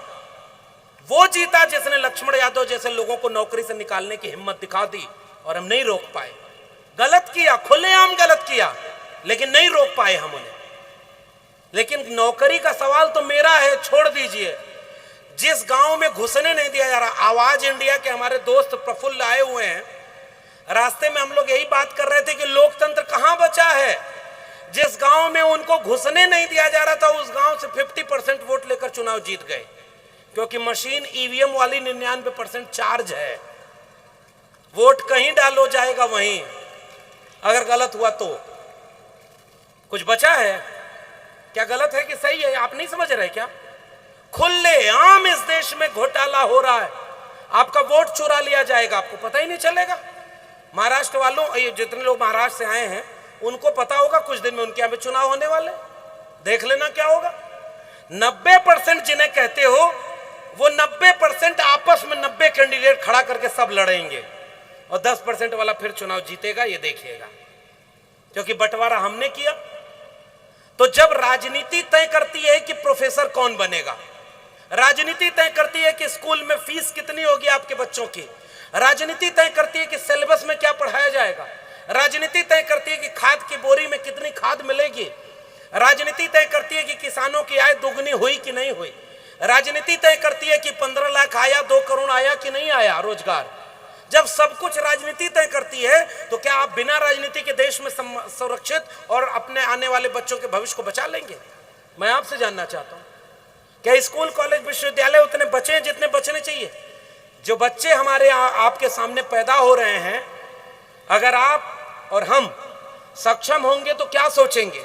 Speaker 1: वो जीता जिसने लक्ष्मण यादव जैसे लोगों को नौकरी से निकालने की हिम्मत दिखा दी, और हम नहीं रोक पाए। गलत किया, खुलेआम गलत किया, लेकिन नहीं रोक पाए हम उन्हें। लेकिन नौकरी का सवाल तो मेरा है, छोड़ दीजिए। जिस गांव में घुसने नहीं दिया जा रहा, आवाज इंडिया के हमारे दोस्त प्रफुल्ल आए हुए हैं, रास्ते में हम लोग यही बात कर रहे थे कि लोकतंत्र कहां बचा है। जिस गांव में उनको घुसने नहीं दिया जा रहा था, उस गांव से 50% वोट लेकर चुनाव जीत गए, क्योंकि मशीन ईवीएम वाली 99% चार्ज है। वोट कहीं डालो जाएगा वहीं, अगर गलत हुआ तो। कुछ बचा है क्या? गलत है कि सही है? आप नहीं समझ रहे क्या? खुले आम इस देश में घोटाला हो रहा है। आपका वोट चुरा लिया जाएगा, आपको पता ही नहीं चलेगा। महाराष्ट्र वालों, ये जितने लोग महाराष्ट्र से आए हैं उनको पता होगा, कुछ दिन में उनके यहाँ पे चुनाव होने वाले, देख लेना क्या होगा। 90% जिन्हें कहते हो, वो 90% आपस में 90 कैंडिडेट खड़ा करके सब लड़ेंगे, और 10% वाला फिर चुनाव जीतेगा, ये देखिएगा, क्योंकि बंटवारा हमने किया। तो जब राजनीति तय करती है कि प्रोफेसर कौन बनेगा, राजनीति तय करती है कि स्कूल में फीस कितनी होगी आपके बच्चों की, राजनीति तय करती है कि सिलेबस में क्या पढ़ाया जाएगा, राजनीति तय करती है कि खाद की बोरी में कितनी खाद मिलेगी, राजनीति तय करती है कि किसानों की आय दोगुनी हुई कि नहीं हुई, राजनीति तय करती है कि 15 लाख आया, 2 करोड़ आया कि नहीं आया रोजगार। जब सब कुछ राजनीति तय करती है, तो क्या आप बिना राजनीति के देश में सुरक्षित और अपने आने वाले बच्चों के भविष्य को बचा लेंगे? मैं आपसे जानना चाहता हूं, क्या स्कूल कॉलेज विश्वविद्यालय उतने बचे हैं जितने बचने चाहिए? जो बच्चे हमारे आपके सामने पैदा हो रहे हैं, अगर आप और हम सक्षम होंगे तो क्या सोचेंगे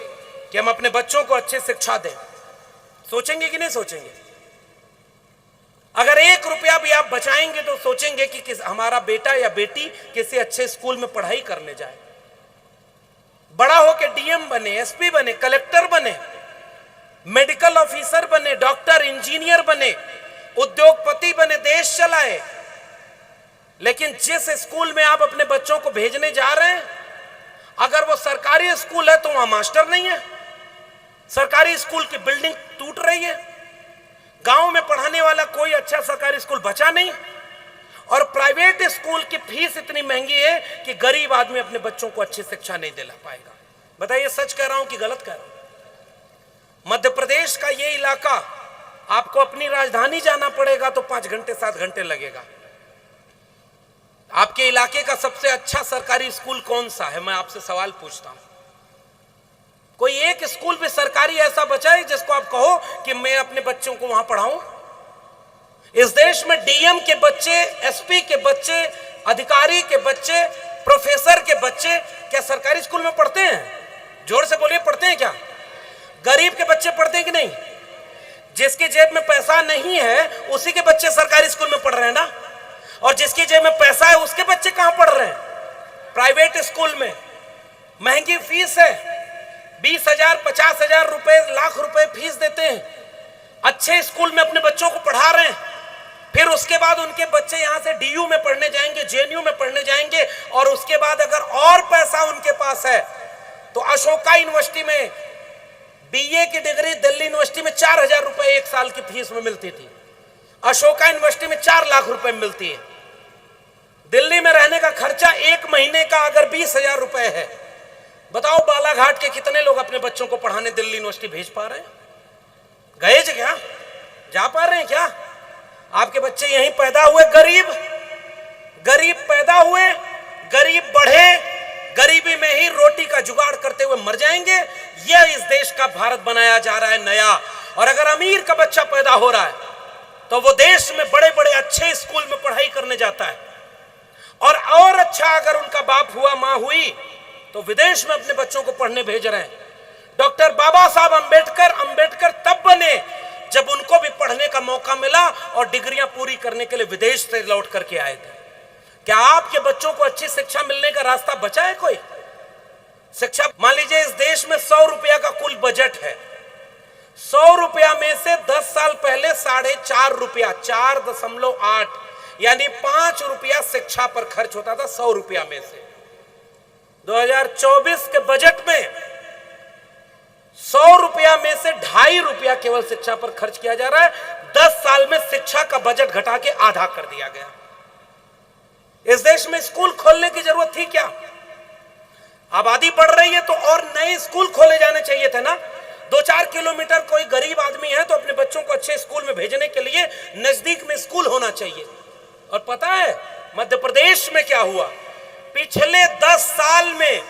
Speaker 1: कि हम अपने बच्चों को अच्छी शिक्षा दें। सोचेंगे कि नहीं सोचेंगे? अगर 1 रुपया भी आप बचाएंगे तो सोचेंगे कि हमारा बेटा या बेटी किसी अच्छे स्कूल में पढ़ाई करने जाए, बड़ा होकर डीएम बने, एसपी बने, कलेक्टर बने, मेडिकल ऑफिसर बने, डॉक्टर, इंजीनियर बने, उद्योगपति बने, देश चलाए। लेकिन जिस स्कूल में आप अपने बच्चों को भेजने जा रहे हैं, अगर वो सरकारी स्कूल है तो वहां मास्टर नहीं है, सरकारी स्कूल की बिल्डिंग टूट रही है, गांव में पढ़ाने वाला कोई अच्छा सरकारी स्कूल बचा नहीं, और प्राइवेट स्कूल की फीस इतनी महंगी है कि गरीब आदमी अपने बच्चों को अच्छी शिक्षा नहीं दिला पाएगा। बताइए, सच कह रहा हूं कि गलत कह रहा हूं? मध्य प्रदेश का ये इलाका, आपको अपनी राजधानी जाना पड़ेगा तो 5 घंटे 7 घंटे लगेगा। आपके इलाके का सबसे अच्छा सरकारी स्कूल कौन सा है? मैं आपसे सवाल पूछता हूं। कोई एक स्कूल भी सरकारी ऐसा बचा है जिसको आप कहो कि मैं अपने बच्चों को वहां पढ़ाऊं? इस देश में डीएम के बच्चे, एसपी के बच्चे, अधिकारी के बच्चे, प्रोफेसर के बच्चे क्या सरकारी स्कूल में पढ़ते हैं? जोर से बोलिए, पढ़ते हैं क्या? गरीब के बच्चे पढ़ते हैं कि नहीं? जिसके जेब में पैसा नहीं है उसी के बच्चे सरकारी स्कूल में पढ़ रहे हैं ना, और जिसकी जेब में पैसा है उसके बच्चे कहां पढ़ रहे हैं? प्राइवेट स्कूल में। महंगी फीस है, 20,000, 50,000 रुपए, लाख रुपए फीस देते हैं। अच्छे स्कूल में अपने बच्चों को पढ़ा रहे हैं, फिर उसके बाद उनके बच्चे यहां से डीयू में पढ़ने जाएंगे, जेएनयू में पढ़ने जाएंगे, और उसके बाद अगर और पैसा उनके पास है तो अशोका यूनिवर्सिटी में बीए की डिग्री दिल्ली यूनिवर्सिटी में 4,000 रुपए 1 साल की फीस में मिलती थी, अशोका यूनिवर्सिटी में 4 लाख रुपए में मिलती है। दिल्ली में रहने का खर्चा 1 महीने का अगर 20,000 रुपए है, बताओ बालाघाट के कितने लोग अपने बच्चों को पढ़ाने दिल्ली यूनिवर्सिटी भेज पा रहे हैं? गए थे क्या? जा पा रहे हैं क्या? आपके बच्चे यहीं पैदा हुए, गरीब पैदा हुए, गरीब बढ़े, गरीबी में ही रोटी का जुगाड़ करते हुए मर जाएंगे। यह इस देश का भारत बनाया जा रहा है नया। और अगर अमीर का बच्चा पैदा हो रहा है तो वो देश में बड़े बड़े अच्छे स्कूल में पढ़ाई करने जाता है, और अच्छा अगर उनका बाप हुआ, मां हुई, तो विदेश में अपने बच्चों को पढ़ने भेज रहे हैं। डॉक्टर बाबा साहब अंबेडकर तब बने जब उनको भी पढ़ने का मौका मिला और डिग्रियां पूरी करने के लिए विदेश से लौट करके आए थे। क्या आपके बच्चों को अच्छी शिक्षा मिलने का रास्ता बचा है कोई? शिक्षा, मान लीजिए इस देश में 100 रुपया का कुल बजट है, 100 रुपया में से 10 साल पहले 4.5 रुपया, 4.8 यानी 5 रुपया शिक्षा पर खर्च होता था 100 रुपया में से। 2024 के बजट में 100 रुपया में से 2.5 रुपया केवल शिक्षा पर खर्च किया जा रहा है। 10 साल में शिक्षा का बजट घटा के आधा कर दिया गया। इस देश में स्कूल खोलने की जरूरत थी क्या? आबादी बढ़ रही है तो और नए स्कूल खोले जाने चाहिए थे ना। 2-4 किलोमीटर कोई गरीब आदमी है तो अपने बच्चों को अच्छे स्कूल में भेजने के लिए नजदीक में स्कूल होना चाहिए। और पता है मध्य प्रदेश में क्या हुआ? पिछले 10 साल में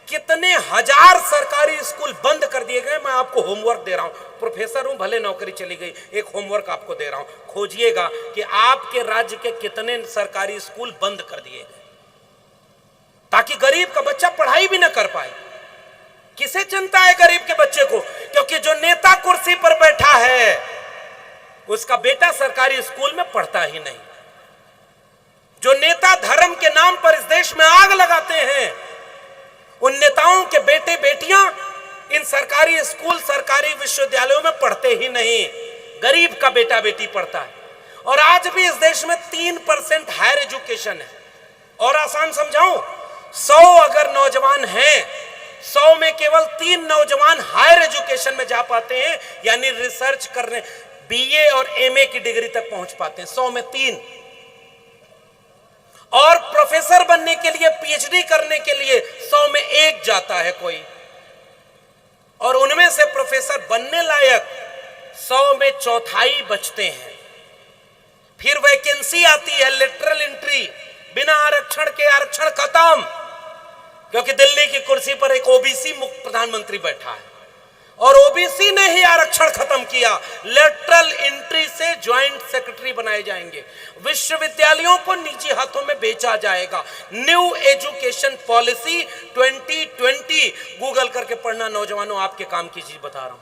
Speaker 1: कितने हजार सरकारी स्कूल बंद कर दिए गए। मैं आपको होमवर्क दे रहा हूं, प्रोफेसर हूं, भले नौकरी चली गई, एक होमवर्क आपको दे रहा हूं, खोजिएगा कि आपके राज्य के कितने सरकारी स्कूल बंद कर दिए गए, ताकि गरीब का बच्चा पढ़ाई भी ना कर पाए। किसे चिंता है गरीब के बच्चे को? क्योंकि जो नेता कुर्सी पर बैठा है उसका बेटा सरकारी स्कूल में पढ़ता ही नहीं। जो नेता धर्म के नाम पर इस देश में आग लगाते हैं, उन नेताओं के बेटे बेटियां इन सरकारी स्कूल, सरकारी विश्वविद्यालयों में पढ़ते ही नहीं। गरीब का बेटा बेटी पढ़ता है। और आज भी इस देश में 3% हायर एजुकेशन है। और आसान समझाऊं, 100 अगर नौजवान हैं, 100 में केवल 3 नौजवान हायर एजुकेशन में जा पाते हैं, यानी रिसर्च करने, बीए और एमए की डिग्री तक पहुंच पाते हैं। 100 में 3। और प्रोफेसर बनने के लिए, पीएचडी करने के लिए 100 में 1 जाता है कोई। और उनमें से प्रोफेसर बनने लायक 100 में 1/4 बचते हैं। फिर वैकेंसी आती है, लेटरल एंट्री, बिना आरक्षण के आरक्षण खत्म, क्योंकि दिल्ली की कुर्सी पर एक ओबीसी मुक्त प्रधानमंत्री बैठा है। और ओबीसी ने ही आरक्षण खत्म किया। लेटरल एंट्री से ज्वाइंट सेक्रेटरी बनाए जाएंगे। विश्वविद्यालयों को निजी हाथों में बेचा जाएगा। न्यू एजुकेशन पॉलिसी 2020 गूगल करके पढ़ना नौजवानों, आपके काम की चीज बता रहा हूं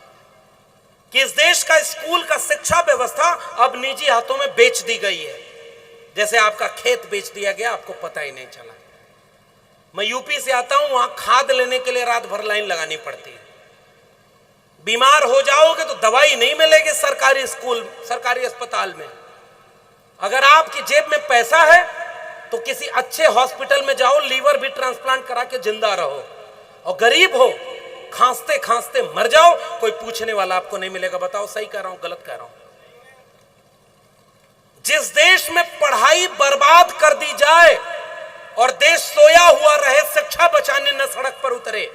Speaker 1: कि इस देश का स्कूल का शिक्षा व्यवस्था अब निजी हाथों में बेच दी गई है। जैसे आपका खेत बेच दिया गया, आपको पता ही नहीं चला। मैं यूपी से आता हूं, वहां खाद लेने के लिए रात भर लाइन लगानी पड़ती है। बीमार हो जाओगे तो दवाई नहीं मिलेगी सरकारी स्कूल, सरकारी अस्पताल में। अगर आपकी जेब में पैसा है तो किसी अच्छे हॉस्पिटल में जाओ, लीवर भी ट्रांसप्लांट करा के जिंदा रहो। और गरीब हो, खांसते खांसते मर जाओ, कोई पूछने वाला आपको नहीं मिलेगा। बताओ सही कह रहा हूं गलत कह रहा हूं? जिस देश में पढ़ाई बर्बाद कर दी जाए और देश सोया हुआ रहे, शिक्षा बचाने न सड़क पर उतरे,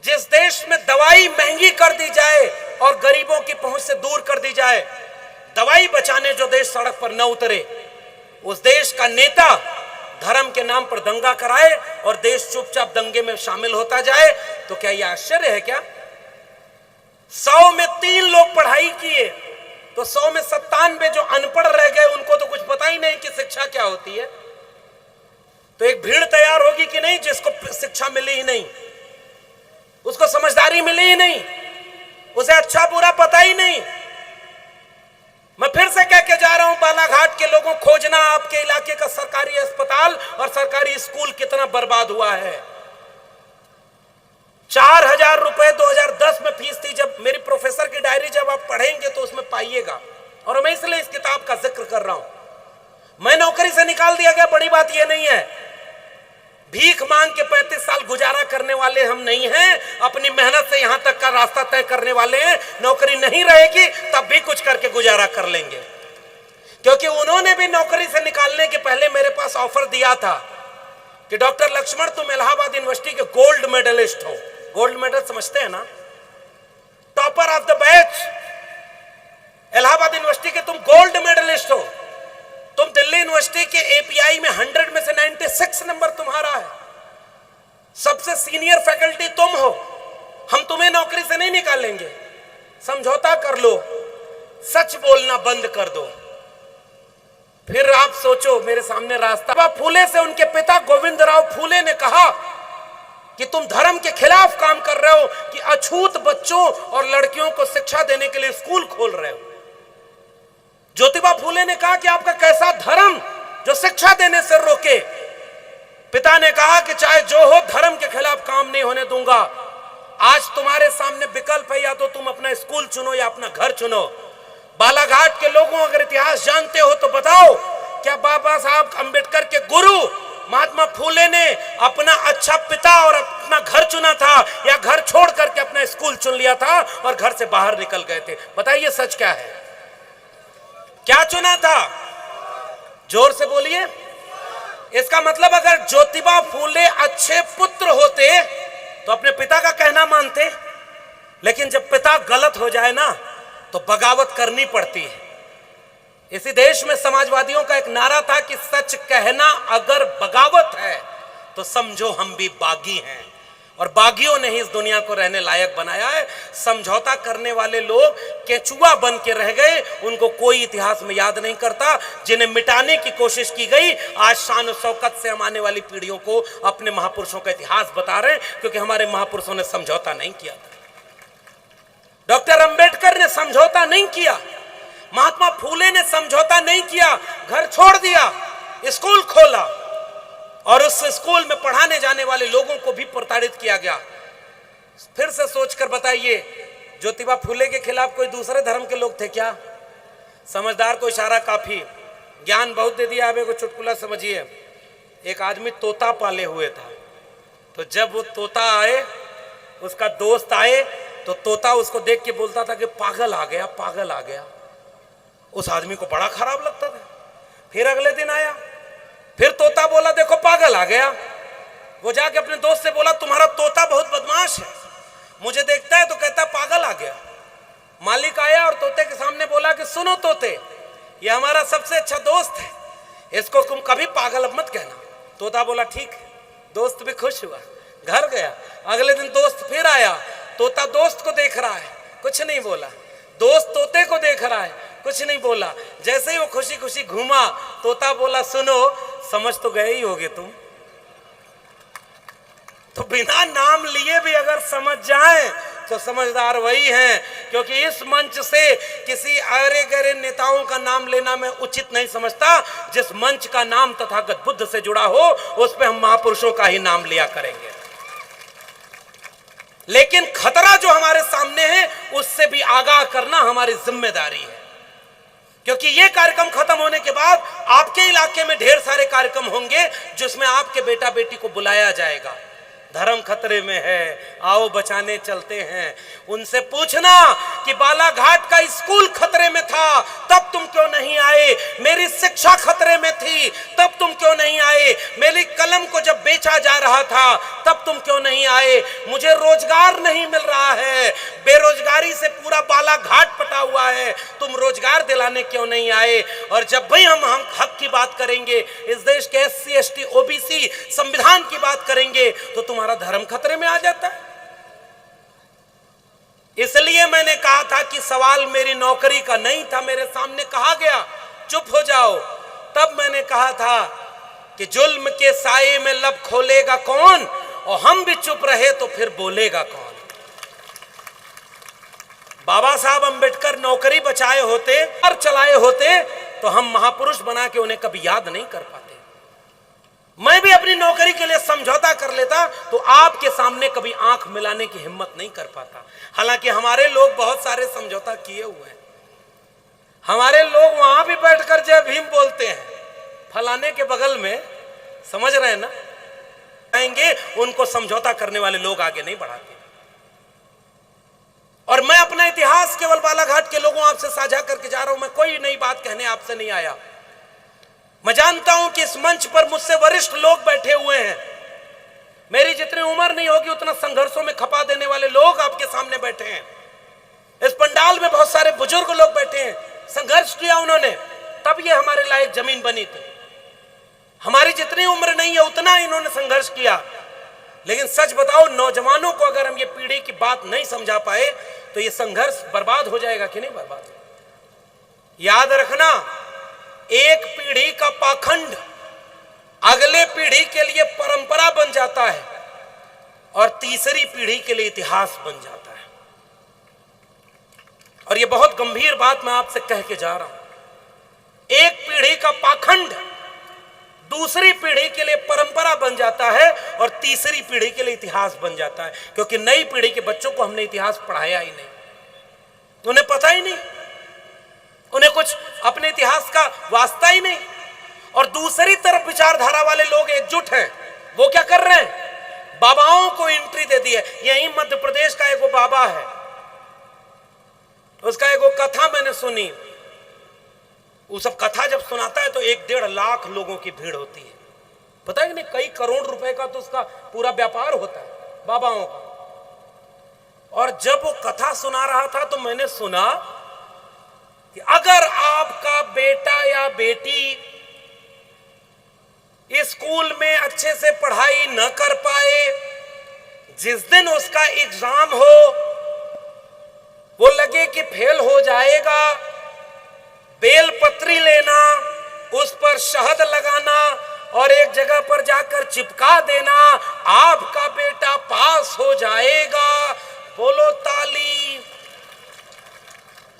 Speaker 1: जिस देश में दवाई महंगी कर दी जाए और गरीबों की पहुंच से दूर कर दी जाए, दवाई बचाने जो देश सड़क पर न उतरे, उस देश का नेता धर्म के नाम पर दंगा कराए और देश चुपचाप दंगे में शामिल होता जाए, तो क्या यह आश्चर्य है क्या? 100 में 3 लोग पढ़ाई किए तो 100 में 97 जो अनपढ़ रह गए, उनको तो कुछ पता ही नहीं कि शिक्षा क्या होती है। तो एक भीड़ तैयार होगी कि नहीं जिसको शिक्षा मिली ही नहीं, उसको समझदारी मिली ही नहीं, उसे अच्छा बुरा पता ही नहीं। मैं फिर से कह के जा रहा हूं, बालाघाट के लोगों, खोजना आपके इलाके का सरकारी अस्पताल और सरकारी स्कूल कितना बर्बाद हुआ है। 4000 रुपए 2010 में फीस थी। जब मेरी प्रोफेसर की डायरी जब आप पढ़ेंगे तो उसमें पाइएगा, और मैं इसलिए इस किताब का जिक्र कर रहा हूं। मैं नौकरी से निकाल दिया गया, बड़ी बात यह नहीं है। भीख मांग के 35 साल गुजारा करने वाले हम नहीं हैं, अपनी मेहनत से यहां तक का रास्ता तय करने वाले हैं। नौकरी नहीं रहेगी तब भी कुछ करके गुजारा कर लेंगे, क्योंकि उन्होंने भी नौकरी से निकालने के पहले मेरे पास ऑफर दिया था कि डॉक्टर लक्ष्मण, तुम इलाहाबाद यूनिवर्सिटी के गोल्ड मेडलिस्ट हो। गोल्ड मेडल समझते हैं ना, topper of the batch. Allahabad university के तुम गोल्ड मेडलिस्ट हो। तुम दिल्ली यूनिवर्सिटी के एपीआई में 100 में से 96 नंबर तुम्हारा है। सबसे सीनियर फैकल्टी तुम हो। हम तुम्हें नौकरी से नहीं निकालेंगे, समझौता कर लो, सच बोलना बंद कर दो। फिर आप सोचो, मेरे सामने रास्ता। फूले से उनके पिता गोविंदराव फूले ने कहा कि तुम धर्म के खिलाफ काम कर रहे हो, कि अछूत बच्चों और लड़कियों को शिक्षा देने के लिए स्कूल खोल रहे हो। ज्योतिबा फूले ने कहा कि आपका कैसा धर्म जो शिक्षा देने से रोके। पिता ने कहा कि चाहे जो हो, धर्म के खिलाफ काम नहीं होने दूंगा। आज तुम्हारे सामने विकल्प है, या तो तुम अपना स्कूल चुनो या अपना घर चुनो। बालाघाट के लोगों, अगर इतिहास जानते हो तो बताओ, क्या बाबा साहब अंबेडकर के गुरु महात्मा फूले ने अपना अच्छा पिता और अपना घर चुना था, या घर छोड़ करके अपना स्कूल चुन लिया था और घर से बाहर निकल गए थे? बताइए सच क्या है? क्या चुना था? जोर से बोलिए। इसका मतलब अगर ज्योतिबा फूले अच्छे पुत्र होते तो अपने पिता का कहना मानते, लेकिन जब पिता गलत हो जाए ना तो बगावत करनी पड़ती है। इसी देश में समाजवादियों का एक नारा था कि सच कहना अगर बगावत है तो समझो हम भी बागी हैं। और बागियों ने ही इस दुनिया को रहने लायक बनाया है। समझौता करने वाले लोग केचुआ बन के रह गए, उनको कोई इतिहास में याद नहीं करता। जिन्हें मिटाने की कोशिश की गई, आज शान और शौकत से हम आने वाली पीढ़ियों को अपने महापुरुषों का इतिहास बता रहे हैं, क्योंकि हमारे महापुरुषों ने समझौता नहीं किया था। डॉक्टर अंबेडकर ने समझौता नहीं किया, महात्मा फूले ने समझौता नहीं किया, घर छोड़ दिया, स्कूल खोला और उस स्कूल में पढ़ाने जाने वाले लोगों को भी प्रताड़ित किया गया। फिर से सोचकर बताइए, ज्योतिबा फूले के खिलाफ कोई दूसरे धर्म के लोग थे क्या? समझदार को इशारा काफी, ज्ञान बहुत दे दिया। अब एगो चुटकुला समझिए। एक आदमी तोता पाले हुए था, तो जब वो तोता आए, उसका दोस्त आए, तो तोता उसको देख के बोलता था कि पागल आ गया, पागल आ गया। उस आदमी को बड़ा खराब लगता था। फिर अगले दिन आया, फिर तोता बोला देखो पागल आ गया। वो जाके अपने दोस्त से बोला तुम्हारा तोता बहुत बदमाश है, मुझे देखता है तो कहता पागल आ गया। मालिक आया और तोते के सामने बोला कि सुनो तोते, ये हमारा सबसे अच्छा दोस्त है, इसको तुम कभी पागल अब मत कहना। तोता बोला ठीक है। दोस्त भी खुश हुआ, घर गया। अगले दिन दोस्त फिर आया, तोता दोस्त को देख रहा है, कुछ नहीं बोला। दोस्त तोते को देख रहा है, कुछ नहीं बोला। जैसे ही वो खुशी खुशी घूमा, तोता बोला, सुनो, समझ तो गए ही होगे तुम। तो बिना नाम लिए भी अगर समझ जाएं तो समझदार वही हैं, क्योंकि इस मंच से किसी अरे गरे नेताओं का नाम लेना मैं उचित नहीं समझता। जिस मंच का नाम तथागत बुद्ध से जुड़ा हो, उस पे हम महापुरुषों का ही नाम लिया करेंगे। लेकिन खतरा जो हमारे सामने है, उससे भी आगाह करना हमारी जिम्मेदारी है, क्योंकि ये कार्यक्रम खत्म होने के बाद आपके इलाके में ढेर सारे कार्यक्रम होंगे जिसमें आपके बेटा बेटी को बुलाया जाएगा। धर्म खतरे में है, आओ बचाने चलते हैं। उनसे पूछना कि बालाघाट का स्कूल खतरे में था, तब तुम क्यों नहीं आए? मेरी शिक्षा खतरे में थी, तब तुम क्यों नहीं आए? मेरी कलम को जब बेचा जा रहा था, तब तुम क्यों नहीं आए? मुझे रोजगार नहीं मिल रहा है, बेरोजगारी से पूरा बालाघाट पटा हुआ है, तुम रोजगार दिलाने क्यों नहीं आए? और जब भी हम हक की बात करेंगे, इस देश के SC ST OBC संविधान की बात करेंगे, तो तुम्हारा धर्म खतरे में आ जाता है। इसलिए मैंने कहा था कि सवाल मेरी नौकरी का नहीं था। मेरे सामने कहा गया चुप हो जाओ, तब मैंने कहा था कि जुल्म के साये में लब खोलेगा कौन, और हम भी चुप रहे तो फिर बोलेगा कौन। बाबा साहब अंबेडकर नौकरी बचाए होते और चलाए होते तो हम महापुरुष बना के उन्हें कभी याद नहीं कर पाते। मैं भी अपनी नौकरी के लिए समझौता कर लेता तो आपके सामने कभी आंख मिलाने की हिम्मत नहीं कर पाता। हालांकि हमारे लोग बहुत सारे समझौता किए हुए हैं। हमारे लोग वहां भी बैठकर जय भीम बोलते हैं, फलाने के बगल में, समझ रहे हैं ना, आएंगे उनको समझौता करने वाले लोग आगे नहीं बढ़ाते। और मैं अपना इतिहास केवल बालाघाट के लोगों आपसे साझा करके जा रहा हूं। मैं कोई नई बात कहने आपसे नहीं आया। मैं जानता हूं कि इस मंच पर मुझसे वरिष्ठ लोग बैठे हुए हैं। मेरी जितनी उम्र नहीं होगी उतना संघर्षों में खपा देने वाले लोग आपके सामने बैठे हैं। इस पंडाल में बहुत सारे बुजुर्ग लोग बैठे हैं, संघर्ष किया उन्होंने, तब ये हमारे लायक जमीन बनी थी। हमारी जितनी उम्र नहीं है उतना इन्होंने संघर्ष किया। लेकिन सच बताओ, नौजवानों को अगर हम ये पीढ़ी की बात नहीं समझा पाए तो ये संघर्ष बर्बाद हो जाएगा कि नहीं बर्बाद। याद रखना, एक पीढ़ी का पाखंड अगले पीढ़ी के लिए परंपरा बन जाता है और तीसरी पीढ़ी के लिए इतिहास बन जाता है। और ये बहुत गंभीर बात मैं आपसे कह के जा रहा हूं। एक पीढ़ी का पाखंड दूसरी पीढ़ी के लिए परंपरा बन जाता है और तीसरी पीढ़ी के लिए इतिहास बन जाता है, क्योंकि नई पीढ़ी के बच्चों को हमने इतिहास पढ़ाया ही नहीं, उन्हें पता ही नहीं, उन्हें कुछ अपने इतिहास का वास्ता ही नहीं। और दूसरी तरफ विचारधारा वाले लोग एकजुट हैं। वो क्या कर रहे हैं? बाबाओं को एंट्री दे दी है। यही मध्य प्रदेश का एक वो बाबा है, उसका एक वो कथा मैंने सुनी। वो सब कथा जब सुनाता है तो 1-1.5 लाख लोगों की भीड़ होती है। पता है कि नहीं, कई करोड़ रुपए का तो उसका पूरा व्यापार होता है बाबाओं का। और जब वो कथा सुना रहा था तो मैंने सुना कि अगर आपका बेटा या बेटी स्कूल में अच्छे से पढ़ाई न कर पाए, जिस दिन उसका एग्जाम हो वो लगे कि फेल हो जाएगा, बेलपत्री लेना, उस पर शहद लगाना और एक जगह पर जाकर चिपका देना, आपका बेटा पास हो जाएगा। बोलो ताली।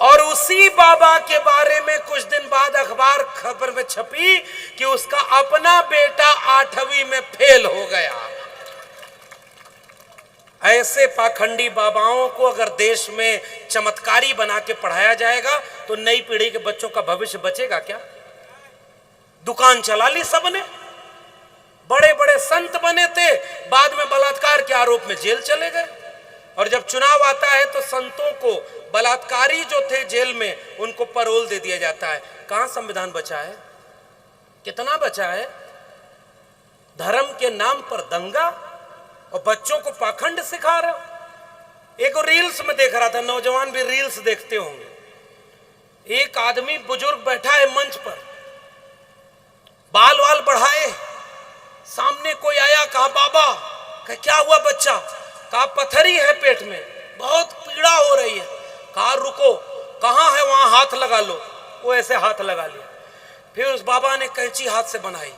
Speaker 1: और उसी बाबा के बारे में कुछ दिन बाद अखबार खबर में छपी कि उसका अपना बेटा 8वीं में फेल हो गया। ऐसे पाखंडी बाबाओं को अगर देश में चमत्कारी बना के पढ़ाया जाएगा तो नई पीढ़ी के बच्चों का भविष्य बचेगा क्या? दुकान चला ली सबने, बड़े बड़े संत बने थे, बाद में बलात्कार के आरोप में जेल चले गए। और जब चुनाव आता है तो संतों को, बलात्कारी जो थे जेल में, उनको पैरोल दे दिया जाता है। कहां संविधान बचा है? कितना बचा है? धर्म के नाम पर दंगा और बच्चों को पाखंड सिखा रहे। एक रील्स में देख रहा था, नौजवान भी रील्स देखते होंगे। एक आदमी बुजुर्ग बैठा है मंच पर, बाल वाल बढ़ाए, सामने कोई आया, कहा बाबा, कहा क्या हुआ बच्चा? कहा पथरी है पेट में। बहुत पीड़ा हो रही है। कहा रुको, कहाँ है, वहां हाथ लगा लो। वो ऐसे हाथ लगा लिया। फिर उस बाबा ने कैंची हाथ से बनाई,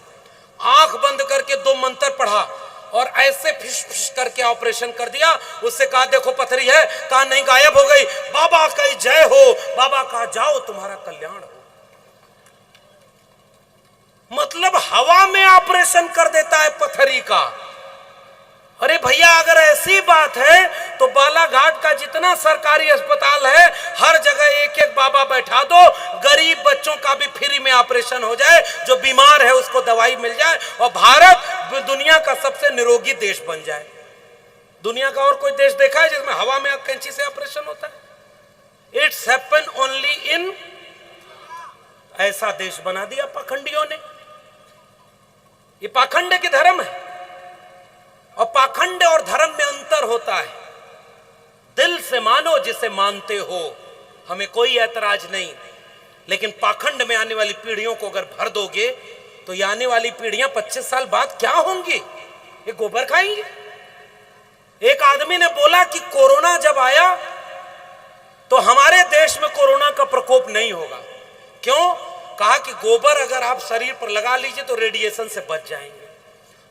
Speaker 1: आंख बंद करके 2 मंत्र पढ़ा और ऐसे फिश फिश करके ऑपरेशन कर दिया। उससे कहा देखो पथरी है, कहा नहीं, गायब हो गई। बाबा कही जय हो। बाबा कहा जाओ तुम्हारा कल्याण हो। मतलब हवा में ऑपरेशन कर देता है पथरी का। अरे भैया, अगर ऐसी बात है तो बालाघाट का जितना सरकारी अस्पताल है हर जगह एक एक बाबा बैठा दो, गरीब बच्चों का भी फ्री में ऑपरेशन हो जाए, जो बीमार है उसको दवाई मिल जाए और भारत दुनिया का सबसे निरोगी देश बन जाए। दुनिया का और कोई देश देखा है जिसमें हवा में कैंची से ऑपरेशन होता है? It's happen only in. ऐसा देश बना दिया पाखंडियों ने। ये पाखंड के धर्म है और पाखंड और धर्म में अंतर होता है। दिल से मानो जिसे मानते हो, हमें कोई ऐतराज नहीं, लेकिन पाखंड में आने वाली पीढ़ियों को अगर भर दोगे तो ये आने वाली पीढ़ियां 25 साल बाद क्या होंगी? ये गोबर खाएंगे। एक आदमी ने बोला कि कोरोना जब आया तो हमारे देश में कोरोना का प्रकोप नहीं होगा। क्यों? कहा कि गोबर अगर आप शरीर पर लगा लीजिए तो रेडिएशन से बच जाएंगे।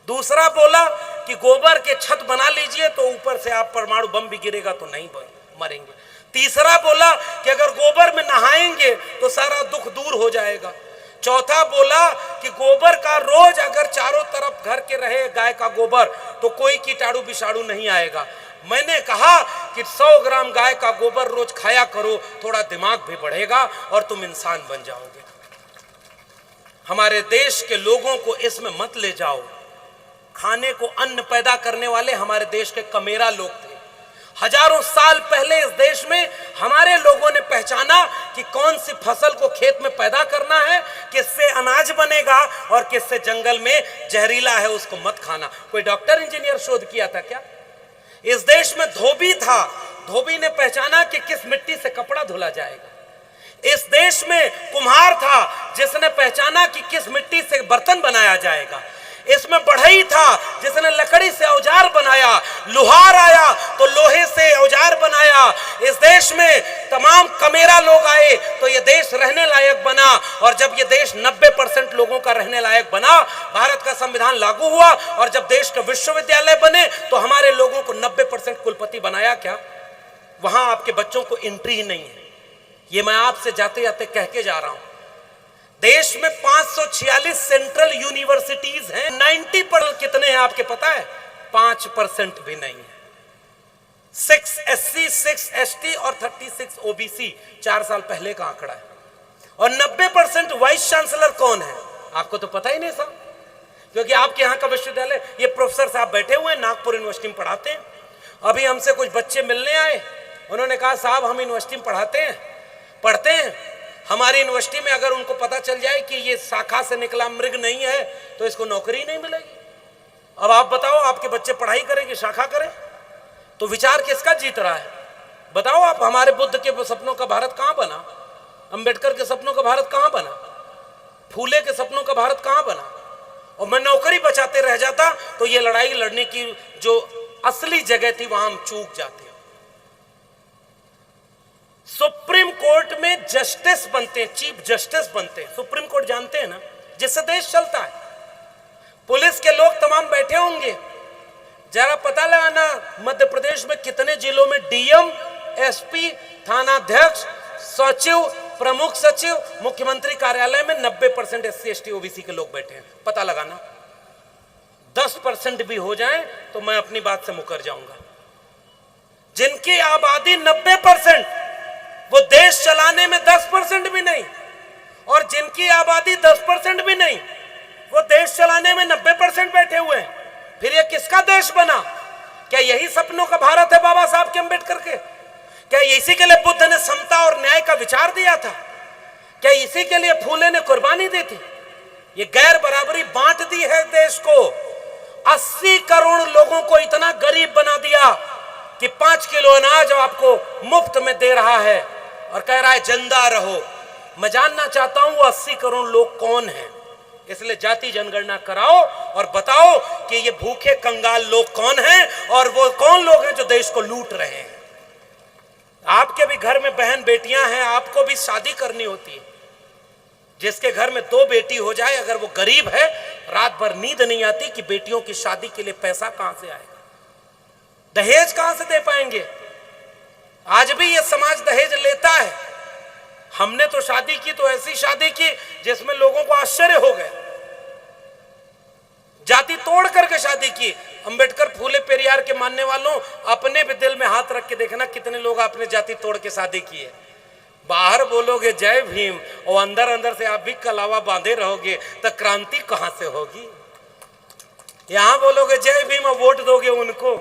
Speaker 1: दूसरा बोला कि गोबर के छत बना लीजिए तो ऊपर से आप परमाणु बम भी गिरेगा तो नहीं मरेंगे। तीसरा बोला कि अगर गोबर में नहाएंगे तो सारा दुख दूर हो जाएगा। चौथा बोला कि गोबर का रोज अगर चारों तरफ घर के रहे गाय का गोबर तो कोई कीटाणु विषाणु नहीं आएगा। मैंने कहा कि 100 ग्राम गाय का गोबर रोज खाया करो, थोड़ा दिमाग भी बढ़ेगा और तुम इंसान बन जाओगे। हमारे देश के लोगों को इसमें मत ले जाओ। खाने को अन्न पैदा करने वाले हमारे देश के कमेरा लोग थे। हजारों साल पहले इस देश में हमारे लोगों ने पहचाना कि कौन सी फसल को खेत में पैदा करना है, किससे अनाज बनेगा और किससे जंगल में जहरीला है उसको मत खाना। कोई डॉक्टर इंजीनियर शोध किया था क्या? इस देश में धोबी था, धोबी ने पहचाना कि किस मिट्टी से कपड़ा धुला जाएगा। इस देश में कुम्हार था जिसने पहचाना कि किस मिट्टी से बर्तन बनाया जाएगा। इसमें बढ़ई था जिसने लकड़ी से औजार बनाया। लुहार आया तो लोहे से औजार बनाया। इस देश में तमाम कमेरा लोग आए तो ये देश रहने लायक बना। और जब ये देश 90% लोगों का रहने लायक बना, भारत का संविधान लागू हुआ और जब देश के विश्वविद्यालय बने तो हमारे लोगों को 90% कुलपति बनाया क्या? वहां आपके बच्चों को एंट्री ही नहीं है। ये मैं आपसे जाते जाते कह के जा रहा हूं। देश में 546 सेंट्रल यूनिवर्सिटीज हैं। 90% कितने हैं आपके पता है? 5% भी नहीं है। 6 SC, 6 ST और 36 OBC 4 साल पहले का आंकड़ा है। और 90% वाइस चांसलर कौन है? आपको तो पता ही नहीं साहब, क्योंकि आपके यहाँ का विश्वविद्यालय, ये प्रोफेसर साहब बैठे हुए हैं, नागपुर यूनिवर्सिटी में पढ़ाते हैं। अभी हमसे कुछ बच्चे मिलने आए, उन्होंने कहा साहब हम यूनिवर्सिटी में पढ़ते हैं, हमारी यूनिवर्सिटी में अगर उनको पता चल जाए कि ये शाखा से निकला मृग नहीं है तो इसको नौकरी नहीं मिलेगी। अब आप बताओ, आपके बच्चे पढ़ाई करें कि शाखा करें? तो विचार किसका जीत रहा है? बताओ आप। हमारे बुद्ध के सपनों का भारत कहां बना? अंबेडकर के सपनों का भारत कहां बना? फूले के सपनों का भारत कहां बना? और मैं नौकरी बचाते रह जाता तो ये लड़ाई लड़ने की जो असली जगह थी वहां हम चूक जाते। सुप्रीम कोर्ट में जस्टिस बनते हैं, चीफ जस्टिस बनते हैं। सुप्रीम कोर्ट जानते हैं ना, जिससे देश चलता है। पुलिस के लोग तमाम बैठे होंगे, जरा पता लगाना मध्य प्रदेश में कितने जिलों में डीएम, एसपी, थानाध्यक्ष, सचिव, प्रमुख सचिव, मुख्यमंत्री कार्यालय में 90% SC ST OBC के लोग बैठे हैं। पता लगाना। 10% भी हो जाए तो मैं अपनी बात से मुकर जाऊंगा। जिनकी आबादी 90%, वो देश चलाने में 10% भी नहीं, और जिनकी आबादी 10% भी नहीं, वो देश चलाने में 90% बैठे हुए हैं। फिर ये किसका देश बना? क्या यही सपनों का भारत है बाबा साहब के अम्बेडकर के? क्या इसी के लिए बुद्ध ने समता और न्याय का विचार दिया था? क्या इसी के लिए फूले ने कुर्बानी दी थी? ये गैर बराबरी बांट दी है देश को। 80 करोड़ लोगों को इतना गरीब बना दिया कि 5 किलो अनाज आपको मुफ्त में दे रहा है और कह रहा है जिंदा रहो। मैं जानना चाहता हूं वो 80 करोड़ लोग कौन हैं। इसलिए जाति जनगणना कराओ और बताओ कि ये भूखे कंगाल लोग कौन हैं और वो कौन लोग हैं जो देश को लूट रहे हैं। आपके भी घर में बहन बेटियां हैं, आपको भी शादी करनी होती है। जिसके घर में 2 बेटी हो जाए, अगर वो गरीब है, रात भर नींद नहीं आती कि बेटियों की शादी के लिए पैसा कहां से आएगा, दहेज कहां से दे पाएंगे। आज भी ये समाज दहेज लेता है। हमने तो शादी की तो ऐसी शादी की जिसमें लोगों को आश्चर्य हो गया। जाति तोड़ करके शादी की। अंबेडकर फूले पेरियार के मानने वालों, अपने भी दिल में हाथ रख के देखना कितने लोग आपने जाति तोड़ के शादी की है। बाहर बोलोगे जय भीम और अंदर अंदर से आप भी कलावा बांधे रहोगे, तो क्रांति कहां से होगी। यहां बोलोगे जय भीम और वोट दोगे उनको।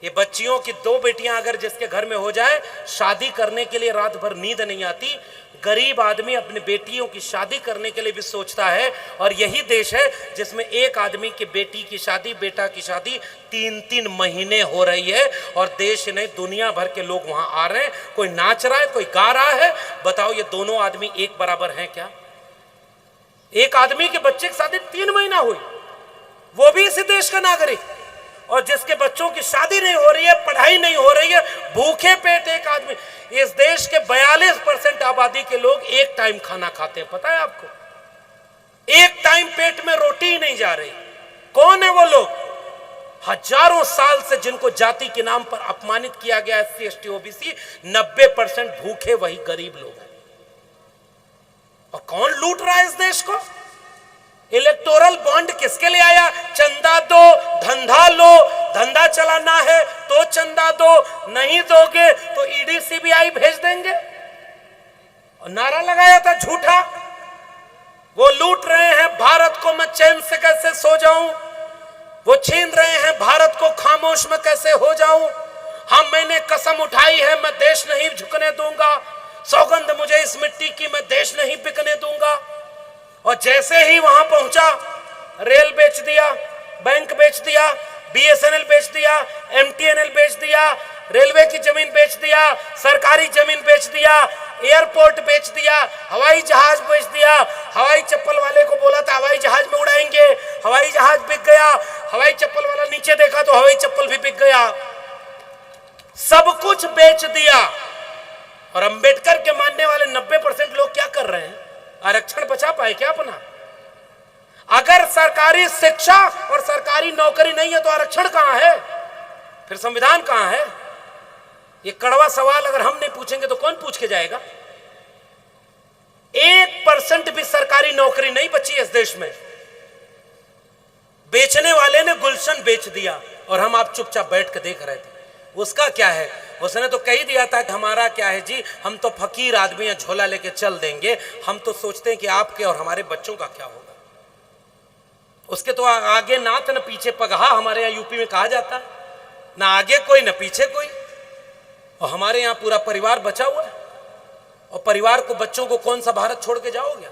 Speaker 1: ये बच्चियों की 2 बेटियां अगर जिसके घर में हो जाए, शादी करने के लिए रात भर नींद नहीं आती। गरीब आदमी अपने बेटियों की शादी करने के लिए भी सोचता है। और यही देश है जिसमें एक आदमी की बेटी की शादी, बेटा की शादी 3-3 महीने हो रही है। और देश नहीं, दुनिया भर के लोग वहां आ रहे हैं। कोई नाच रहा है, कोई गा रहा है। बताओ ये दोनों आदमी एक बराबर हैं क्या? एक आदमी के बच्चे की शादी 3 महीना हुई, वो भी इसी देश का नागरिक। और जिसके बच्चों की शादी नहीं हो रही है, पढ़ाई नहीं हो रही है, भूखे पेट एक आदमी। इस देश के 42% आबादी के लोग एक टाइम खाना खाते हैं, पता है आपको? एक टाइम पेट में रोटी ही नहीं जा रही। कौन है वो लोग? हजारों साल से जिनको जाति के नाम पर अपमानित किया गया, SC ST OBC, 90% भूखे वही गरीब लोग हैं। और कौन लूट रहा है इस देश को? इलेक्टोरल बॉन्ड किसके लिए आया? चंदा दो, धंधा लो। धंधा चलाना है तो चंदा दो, नहीं दोगे तो ED CBI भेज देंगे। और नारा लगाया था झूठा। वो लूट रहे हैं भारत को, मैं चैन से कैसे सो जाऊं। वो छीन रहे हैं भारत को, खामोश में कैसे हो जाऊं। हाँ, मैंने कसम उठाई है, मैं देश नहीं झुकने दूंगा। सौगंध मुझे इस मिट्टी की, मैं देश नहीं बिकने दूंगा। और जैसे ही वहां पहुंचा, रेल बेच दिया, बैंक बेच दिया, BSNL बेच दिया, MTNL बेच दिया, रेलवे की जमीन बेच दिया, सरकारी जमीन बेच दिया, एयरपोर्ट बेच दिया, हवाई जहाज बेच दिया। हवाई चप्पल वाले को बोला था हवाई जहाज में उड़ाएंगे, हवाई जहाज बिक गया। हवाई चप्पल वाला नीचे देखा तो हवाई चप्पल भी बिक गया। सब कुछ बेच दिया। और अंबेडकर के मानने वाले 90% लोग क्या कर रहे हैं? आरक्षण बचा पाए क्या अपना? अगर सरकारी शिक्षा और सरकारी नौकरी नहीं है तो आरक्षण कहां है? फिर संविधान कहां है? ये कड़वा सवाल अगर हम नहीं पूछेंगे तो कौन पूछ के जाएगा? 1% भी सरकारी नौकरी नहीं बची इस देश में। बेचने वाले ने गुलशन बेच दिया और हम आप चुपचाप बैठ के देख रहे थे। उसका क्या है? उसने तो कही दिया था कि हमारा क्या है जी, हम तो फकीर आदमी हैं, झोला लेके चल देंगे। हम तो सोचते हैं कि आपके और हमारे बच्चों का क्या होगा। उसके तो आगे नाथ न पीछे पगहा, हमारे यहाँ यूपी में कहा जाता है। ना आगे कोई न पीछे कोई। और हमारे यहाँ पूरा परिवार बचा हुआ है। और परिवार को, बच्चों को कौन सा भारत छोड़ के जाओगे?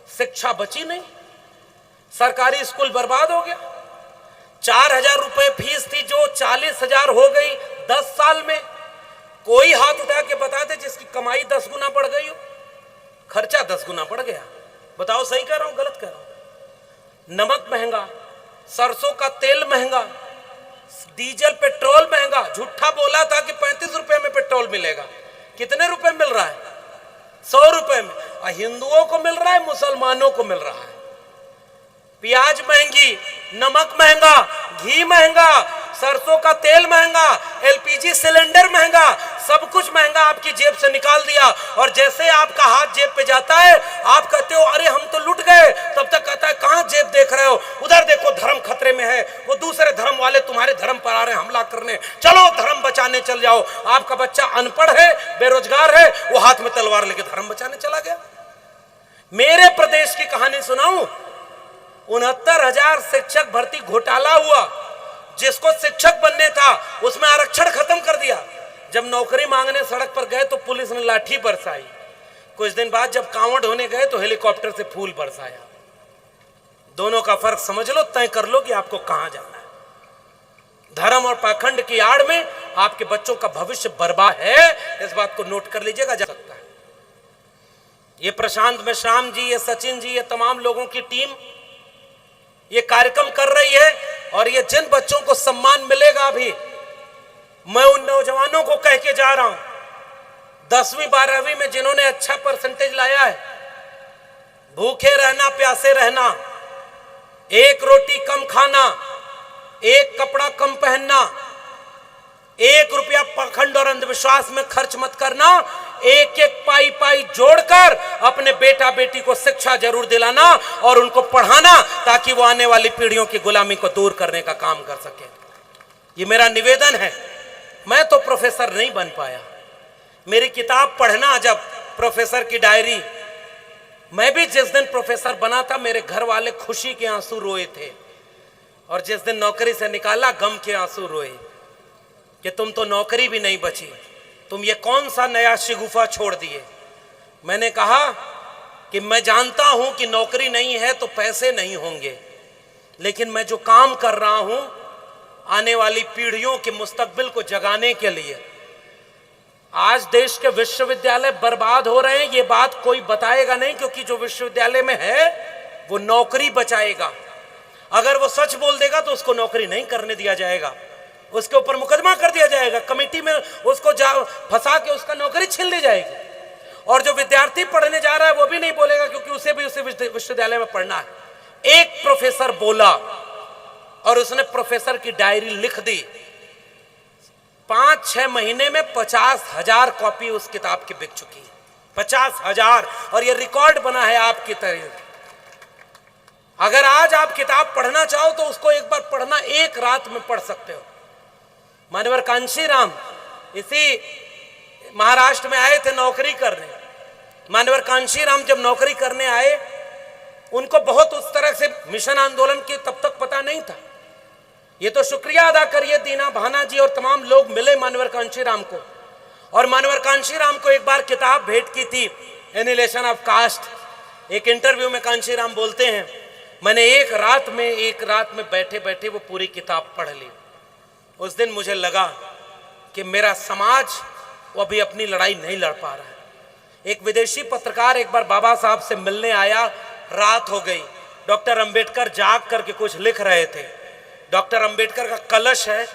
Speaker 1: शिक्षा बची नहीं, सरकारी स्कूल बर्बाद हो गया। 4000 रुपए फीस थी जो 40,000 हो गई 10 साल में। कोई हाथ उठा के बता दे जिसकी कमाई 10 गुना बढ़ गई हो, खर्चा 10 गुना बढ़ गया। बताओ सही कह रहा हूं गलत कह रहा हूं? नमक महंगा, सरसों का तेल महंगा, डीजल पेट्रोल महंगा। झूठा बोला था कि 35 रुपए में पेट्रोल मिलेगा। कितने रुपए मिल रहा है? 100 रुपए में। और हिंदुओं को मिल रहा है, मुसलमानों को मिल रहा है। प्याज महंगी, नमक महंगा, घी महंगा, सरसों का तेल महंगा, LPG सिलेंडर महंगा, सब कुछ महंगा आपकी जेब से निकाल दिया। और जैसे आपका हाथ जेब पे जाता है, आप कहते हो अरे हम तो लुट गए। तब तक कहता है कहां जेब देख रहे हो, उधर देखो धर्म खतरे में है। वो दूसरे धर्म वाले तुम्हारे धर्म पर आ रहे हैं हमला करने, चलो धर्म बचाने चल जाओ। आपका बच्चा अनपढ़ है, बेरोजगार है, वो हाथ में तलवार लेके धर्म बचाने चला गया। मेरे प्रदेश की कहानी सुनाऊं? 69,000 शिक्षक भर्ती घोटाला हुआ। जिसको शिक्षक बनने था उसमें आरक्षण खत्म कर दिया। जब नौकरी मांगने सड़क पर गए तो पुलिस ने लाठी बरसाई। कुछ दिन बाद जब कांवड़ होने गए तो हेलीकॉप्टर से फूल बरसाया। दोनों का फर्क समझ लो, तय कर लो कि आपको कहां जाना है। धर्म और पाखंड की आड़ में आपके बच्चों का भविष्य बर्बाद है, इस बात को नोट कर लीजिएगा। जा सकता है ये प्रशांत मेश्राम जी, ये सचिन जी, ये तमाम लोगों की टीम ये कार्यक्रम कर रही है। और ये जिन बच्चों को सम्मान मिलेगा, अभी मैं उन नौजवानों को कह के जा रहा हूं, 10वीं 12वीं में जिन्होंने अच्छा परसेंटेज लाया है, भूखे रहना, प्यासे रहना, एक रोटी कम खाना, एक कपड़ा कम पहनना, 1 रुपया पाखंड और अंधविश्वास में खर्च मत करना, एक एक पाई पाई जोड़कर अपने बेटा बेटी को शिक्षा जरूर दिलाना और उनको पढ़ाना, ताकि वो आने वाली पीढ़ियों की गुलामी को दूर करने का काम कर सके। ये मेरा निवेदन है। मैं तो प्रोफेसर नहीं बन पाया। मेरी किताब पढ़ना, जब प्रोफेसर की डायरी, मैं भी जिस दिन प्रोफेसर बना था मेरे घर वाले खुशी के आंसू रोए थे, और जिस दिन नौकरी से निकाला गम के आंसू रोए कि तुम तो नौकरी भी नहीं बची, तुम ये कौन सा नया शिगुफा छोड़ दिए। मैंने कहा कि मैं जानता हूं कि नौकरी नहीं है तो पैसे नहीं होंगे, लेकिन मैं जो काम कर रहा हूं आने वाली पीढ़ियों के मुस्तकबिल को जगाने के लिए। आज देश के विश्वविद्यालय बर्बाद हो रहे हैं, ये बात कोई बताएगा नहीं, क्योंकि जो विश्वविद्यालय में है वो नौकरी बचाएगा। अगर वो सच बोल देगा तो उसको नौकरी नहीं करने दिया जाएगा, उसके ऊपर मुकदमा कर दिया जाएगा, कमेटी में उसको फंसा के उसका नौकरी छीन ली जाएगी। और जो विद्यार्थी पढ़ने जा रहा है वो भी नहीं बोलेगा, क्योंकि उसे भी उसे विश्वविद्यालय में पढ़ना है। एक प्रोफेसर बोला और उसने प्रोफेसर की डायरी लिख दी। 5-6 महीने में 50,000 कॉपी उस किताब की बिक चुकी है, 50,000, और ये रिकॉर्ड बना है आपकी तरह। अगर आज आप किताब पढ़ना चाहो तो उसको एक बार पढ़ना, एक रात में पढ़ सकते हो। मान्यवर कांशीराम इसी महाराष्ट्र में आए थे नौकरी करने। मान्यवर कांशीराम जब नौकरी करने आए, उनको बहुत उस तरह से मिशन आंदोलन की तब तक पता नहीं था। ये तो शुक्रिया अदा करिए, दीना भाना जी और तमाम लोग मिले मान्यवर कांशीराम को, और मान्यवर कांशीराम को एक बार किताब भेंट की थी, एनिहिलेशन ऑफ कास्ट। एक इंटरव्यू में कांशीराम बोलते हैं, मैंने एक रात में बैठे बैठे वो पूरी किताब पढ़ ली। उस दिन मुझे लगा कि मेरा समाज वो अभी अपनी लड़ाई नहीं लड़ पा रहा है। एक विदेशी पत्रकार एक बार बाबा साहब से मिलने आया, रात हो गई, डॉक्टर अंबेडकर जाग करके कुछ लिख रहे थे। डॉक्टर अंबेडकर का कलश है,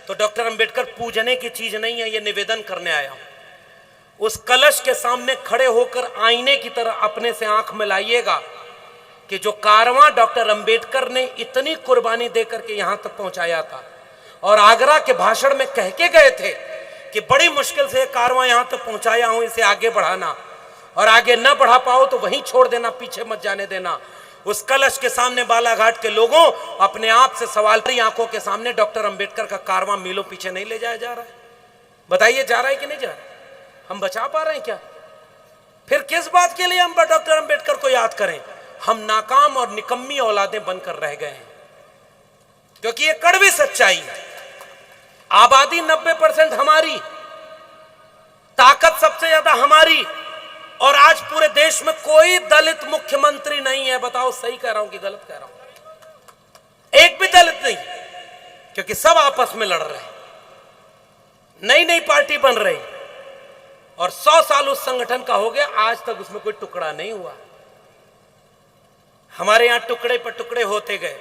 Speaker 1: तो डॉक्टर अंबेडकर पूजने की चीज नहीं है, ये निवेदन करने आया हूं। उस कलश के सामने खड़े होकर आईने की तरह अपने से आंख मिलाइएगा कि जो कारवां डॉक्टर अंबेडकर ने इतनी कुर्बानी देकर के यहां तक पहुंचाया था, और आगरा के भाषण में कह के गए थे कि बड़ी मुश्किल से कारवां यहां तक पहुंचाया हूं, इसे आगे बढ़ाना, और आगे न बढ़ा पाओ तो वहीं छोड़ देना, पीछे मत जाने देना। उस कलश के सामने बालाघाट के लोगों अपने आप से सवाल, आंखों के सामने डॉक्टर अंबेडकर का कारवां मीलों पीछे नहीं ले जाया जा रहा है? बताइए, जा रहा है कि नहीं जा रहा है? हम बचा पा रहे हैं क्या? फिर किस बात के लिए हम डॉक्टर अंबेडकर को याद करें? हम नाकाम और निकम्मी औलादें बनकर रह गए हैं, क्योंकि ये कड़वी सच्चाई है। आबादी 90% हमारी, ताकत सबसे ज्यादा हमारी, और आज पूरे देश में कोई दलित मुख्यमंत्री नहीं है। बताओ सही कह रहा हूं कि गलत कह रहा हूं? एक भी दलित नहीं, क्योंकि सब आपस में लड़ रहे हैं, नई नई पार्टी बन रही, और 100 साल उस संगठन का हो गया, आज तक उसमें कोई टुकड़ा नहीं हुआ। हमारे यहां टुकड़े पर टुकड़े होते गए।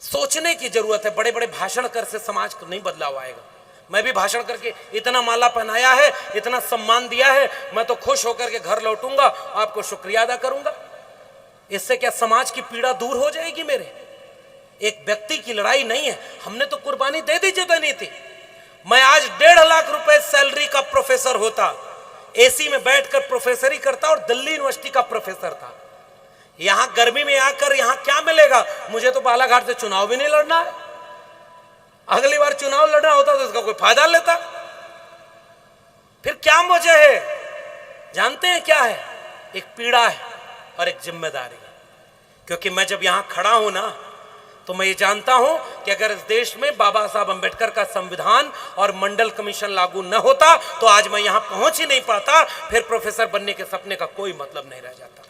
Speaker 1: सोचने की जरूरत है। बड़े बड़े भाषण कर से समाज को नहीं बदलाव आएगा। मैं भी भाषण करके इतना माला पहनाया है, इतना सम्मान दिया है, मैं तो खुश होकर के घर लौटूंगा, आपको शुक्रिया अदा करूंगा। इससे क्या समाज की पीड़ा दूर हो जाएगी? मेरे एक व्यक्ति की लड़ाई नहीं है, हमने तो कुर्बानी दे दी जो देनी थी। मैं आज 1.5 लाख रुपए सैलरी का प्रोफेसर होता, एसी में बैठकर प्रोफेसरी करता, और दिल्ली यूनिवर्सिटी का प्रोफेसर था। यहां गर्मी में आकर यहां क्या मिलेगा? मुझे तो बालाघाट से चुनाव भी नहीं लड़ना है। अगली बार चुनाव लड़ना होता तो इसका कोई फायदा लेता। फिर क्या वजह है? जानते हैं क्या है? एक पीड़ा है और एक जिम्मेदारी है। क्योंकि मैं जब यहां खड़ा हूं ना, तो मैं ये जानता हूं कि अगर इस देश में बाबा साहब अंबेडकर का संविधान और मंडल कमीशन लागू न होता तो आज मैं यहां पहुंच ही नहीं पाता। फिर प्रोफेसर बनने के सपने का कोई मतलब नहीं रह जाता।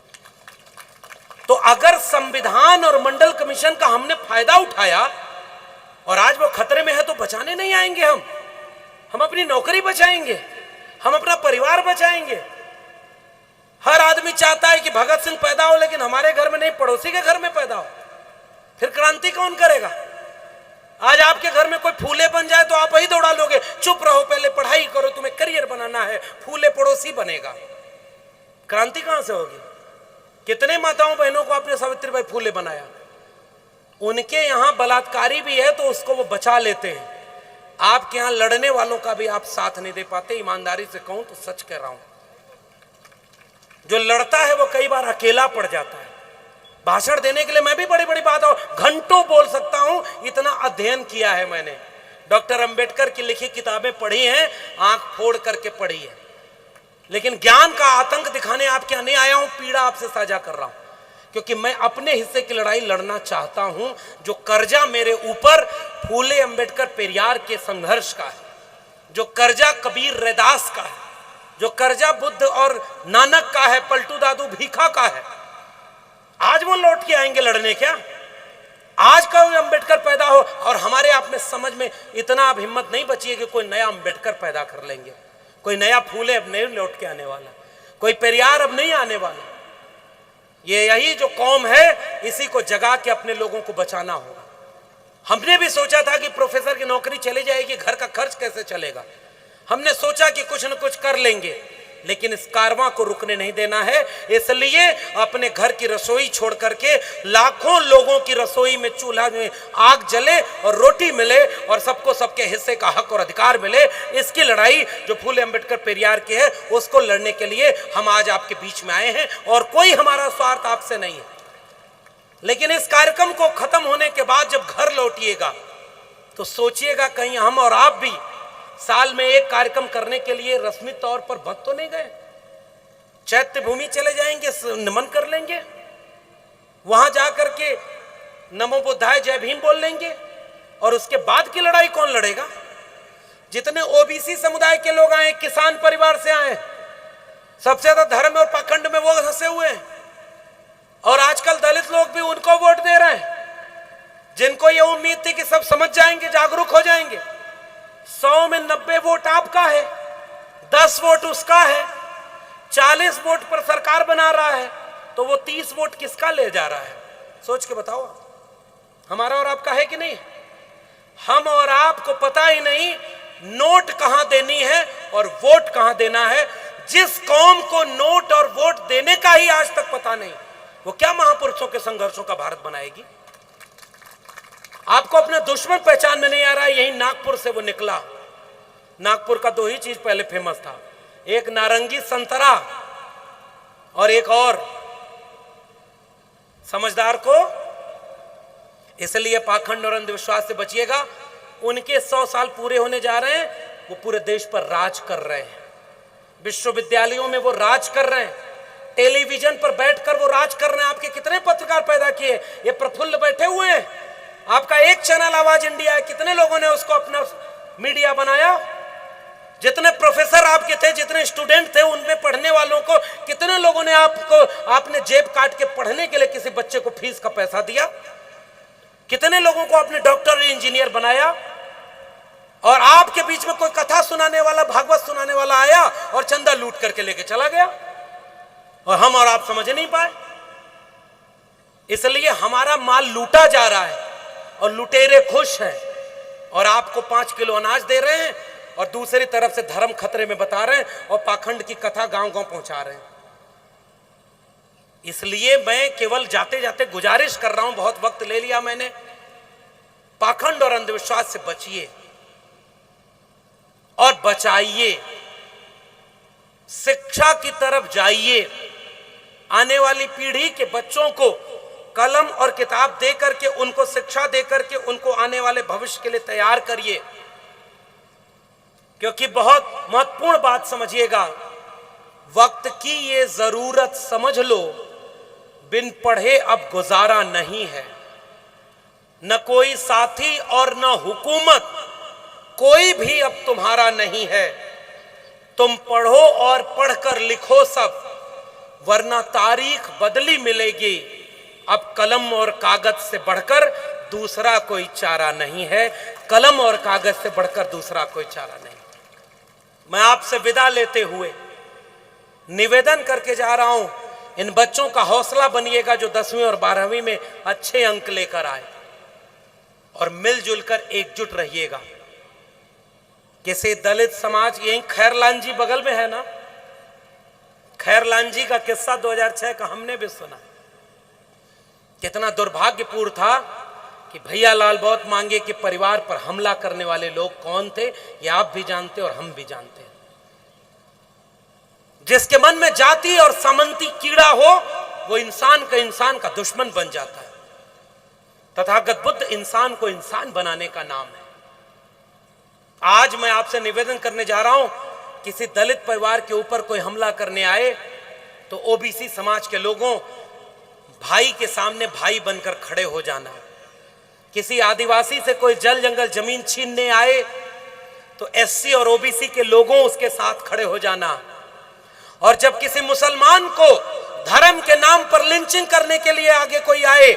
Speaker 1: तो अगर संविधान और मंडल कमीशन का हमने फायदा उठाया और आज वो खतरे में है, तो बचाने नहीं आएंगे हम अपनी नौकरी बचाएंगे, हम अपना परिवार बचाएंगे। हर आदमी चाहता है कि भगत सिंह पैदा हो, लेकिन हमारे घर में नहीं, पड़ोसी के घर में पैदा हो। फिर क्रांति कौन करेगा? आज आपके घर में कोई फूले बन जाए तो आप वही दौड़ा लोगे, चुप रहो, पहले पढ़ाई करो, तुम्हें करियर बनाना है, फूले पड़ोसी बनेगा। क्रांति कहां से होगी? कितने माताओं बहनों को आपने सावित्रीबाई फूले बनाया? उनके यहां बलात्कारी भी है तो उसको वो बचा लेते हैं। आपके यहां लड़ने वालों का भी आप साथ नहीं दे पाते। ईमानदारी से कहूं तो सच कह रहा हूं, जो लड़ता है वो कई बार अकेला पड़ जाता है। भाषण देने के लिए मैं भी बड़ी बड़ी बात घंटों बोल सकता हूं, इतना अध्ययन किया है मैंने। डॉक्टर अंबेडकर की लिखी किताबें पढ़ी हैं, आंख फोड़ करके पढ़ी है, लेकिन ज्ञान का आतंक दिखाने आपके यहां नहीं आया हूं, पीड़ा आपसे साझा कर रहा हूं, क्योंकि मैं अपने हिस्से की लड़ाई लड़ना चाहता हूं। जो कर्जा मेरे ऊपर फूले अंबेडकर पेरियार के संघर्ष का है, जो कर्जा कबीर रैदास का है, जो कर्जा बुद्ध और नानक का है, पलटू दादू भीखा का है, आज वो लौट के आएंगे लड़ने क्या? आज का अंबेडकर पैदा हो, और हमारे आप में समझ में इतना अब हिम्मत नहीं बची है कि कोई नया अंबेडकर पैदा कर लेंगे। कोई नया फूले अब नहीं लौट के आने वाला, कोई पेरियार अब नहीं आने वाला। ये यही जो कौम है, इसी को जगा के अपने लोगों को बचाना होगा। हमने भी सोचा था कि प्रोफेसर की नौकरी चली जाएगी, घर का खर्च कैसे चलेगा। हमने सोचा कि कुछ न कुछ कर लेंगे, लेकिन इस कारवां को रुकने नहीं देना है। इसलिए अपने घर की रसोई छोड़ करके लाखों लोगों की रसोई में, चूल्हा में आग जले और रोटी मिले और सबको सबके हिस्से का हक और अधिकार मिले, इसकी लड़ाई जो फूले अंबेडकर पेरियार की है, उसको लड़ने के लिए हम आज आपके बीच में आए हैं। और कोई हमारा स्वार्थ आपसे नहीं है, लेकिन इस कार्यक्रम को खत्म होने के बाद जब घर लौटिएगा तो सोचिएगा कहीं हम और आप भी साल में एक कार्यक्रम करने के लिए रस्मी तौर पर भक्त तो नहीं गए। चैत्य भूमि चले जाएंगे, नमन कर लेंगे, वहां जाकर के नमो बुद्धाय जय भीम बोल लेंगे, और उसके बाद की लड़ाई कौन लड़ेगा? जितने ओबीसी समुदाय के लोग आए, किसान परिवार से आए, सबसे ज्यादा धर्म और पाखंड में वो फंसे हुए हैं, और आजकल दलित लोग भी उनको वोट दे रहे हैं, जिनको ये उम्मीद थी कि सब समझ जाएंगे, जागरूक हो जाएंगे। 100 में 90 वोट आपका है, 10 वोट उसका है, 40 वोट पर सरकार बना रहा है, तो वो 30 वोट किसका ले जा रहा है? सोच के बताओ, हमारा और आपका है कि नहीं? हम और आपको पता ही नहीं नोट कहां देनी है और वोट कहां देना है। जिस कौम को नोट और वोट देने का ही आज तक पता नहीं, वो क्या महापुरुषों के संघर्षों का भारत बनाएगी? आपको अपना दुश्मन पहचान में नहीं आ रहा है। यही नागपुर से वो निकला। नागपुर का 2 ही चीज पहले फेमस था, एक नारंगी संतरा और एक और समझदार को। इसलिए पाखंड और अंधविश्वास से बचिएगा। उनके 100 साल पूरे होने जा रहे हैं, वो पूरे देश पर राज कर रहे हैं, विश्वविद्यालयों में वो राज कर रहे हैं, टेलीविजन पर बैठकर वो राज कर रहे हैं। आपके कितने पत्रकार पैदा किए, ये प्रफुल्ल बैठे हुए हैं। आपका एक चैनल आवाज इंडिया है, कितने लोगों ने उसको अपना मीडिया बनाया? जितने प्रोफेसर आपके थे, जितने स्टूडेंट थे, उनमें पढ़ने वालों को कितने लोगों ने आपने जेब काट के पढ़ने के लिए किसी बच्चे को फीस का पैसा दिया? कितने लोगों को आपने डॉक्टर और इंजीनियर बनाया? और आपके बीच में कोई कथा सुनाने वाला, भागवत सुनाने वाला आया और चंदा लूट करके लेके चला गया, और हम और आप समझ नहीं पाए। इसलिए हमारा माल लूटा जा रहा है और लुटेरे खुश हैं, और आपको 5 किलो अनाज दे रहे हैं और दूसरी तरफ से धर्म खतरे में बता रहे हैं और पाखंड की कथा गांव-गांव पहुंचा रहे हैं। इसलिए मैं केवल जाते जाते गुजारिश कर रहा हूं, बहुत वक्त ले लिया मैंने। पाखंड और अंधविश्वास से बचिए और बचाइए, शिक्षा की तरफ जाइए। आने वाली पीढ़ी के बच्चों को कलम और किताब दे करके, उनको शिक्षा दे करके, उनको आने वाले भविष्य के लिए तैयार करिए। क्योंकि बहुत महत्वपूर्ण बात समझिएगा, वक्त की ये जरूरत समझ लो, बिन पढ़े अब गुजारा नहीं है। न कोई साथी और न हुकूमत, कोई भी अब तुम्हारा नहीं है। तुम पढ़ो और पढ़कर लिखो सब, वरना तारीख बदली मिलेगी। अब कलम और कागज से बढ़कर दूसरा कोई चारा नहीं है। कलम और कागज से बढ़कर दूसरा कोई चारा नहीं। मैं आपसे विदा लेते हुए निवेदन करके जा रहा हूं, इन बच्चों का हौसला बनिएगा जो 10वीं और 12वीं में अच्छे अंक लेकर आए। और मिलजुल कर एकजुट रहिएगा। किसी दलित समाज, यही खैरलान जी बगल में है ना, खैरलान जी का किस्सा 2006 का हमने भी सुना। कितना दुर्भाग्यपूर्ण था कि भैया लाल बहुत मांगे के परिवार पर हमला करने वाले लोग कौन थे, ये आप भी जानते और हम भी जानते हैं। जिसके मन में जाति और सामंती कीड़ा हो वो इंसान का दुश्मन बन जाता है। तथागत बुद्ध इंसान को इंसान बनाने का नाम है। आज मैं आपसे निवेदन करने जा रहा हूं, किसी दलित परिवार के ऊपर कोई हमला करने आए तो ओबीसी समाज के लोगों भाई के सामने भाई बनकर खड़े हो जाना। किसी आदिवासी से कोई जल जंगल जमीन छीनने आए तो एससी और ओबीसी के लोगों उसके साथ खड़े हो जाना। और जब किसी मुसलमान को धर्म के नाम पर लिंचिंग करने के लिए आगे कोई आए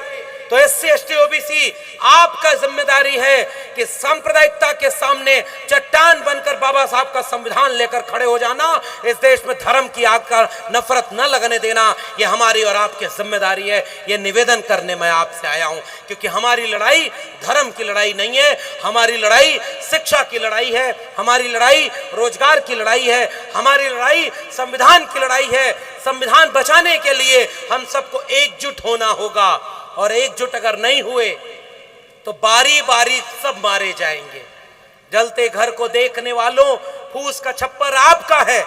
Speaker 1: तो एससी एसटी ओबीसी आपका जिम्मेदारी है कि सांप्रदायिकता के सामने चट्टान बनकर बाबा साहब का संविधान लेकर खड़े हो जाना। इस देश में धर्म की आग का नफरत न लगने देना, यह हमारी और आपकी जिम्मेदारी है। यह निवेदन करने मैं आपसे आया हूं, क्योंकि हमारी लड़ाई धर्म की लड़ाई नहीं है, हमारी लड़ाई शिक्षा की लड़ाई है, हमारी लड़ाई रोजगार की लड़ाई है, हमारी लड़ाई संविधान की लड़ाई है। संविधान बचाने के लिए हम सबको एकजुट होना होगा, और एकजुट अगर नहीं हुए तो बारी बारी सब मारे जाएंगे। जलते घर को देखने वालों, फूस का छप्पर आपका है,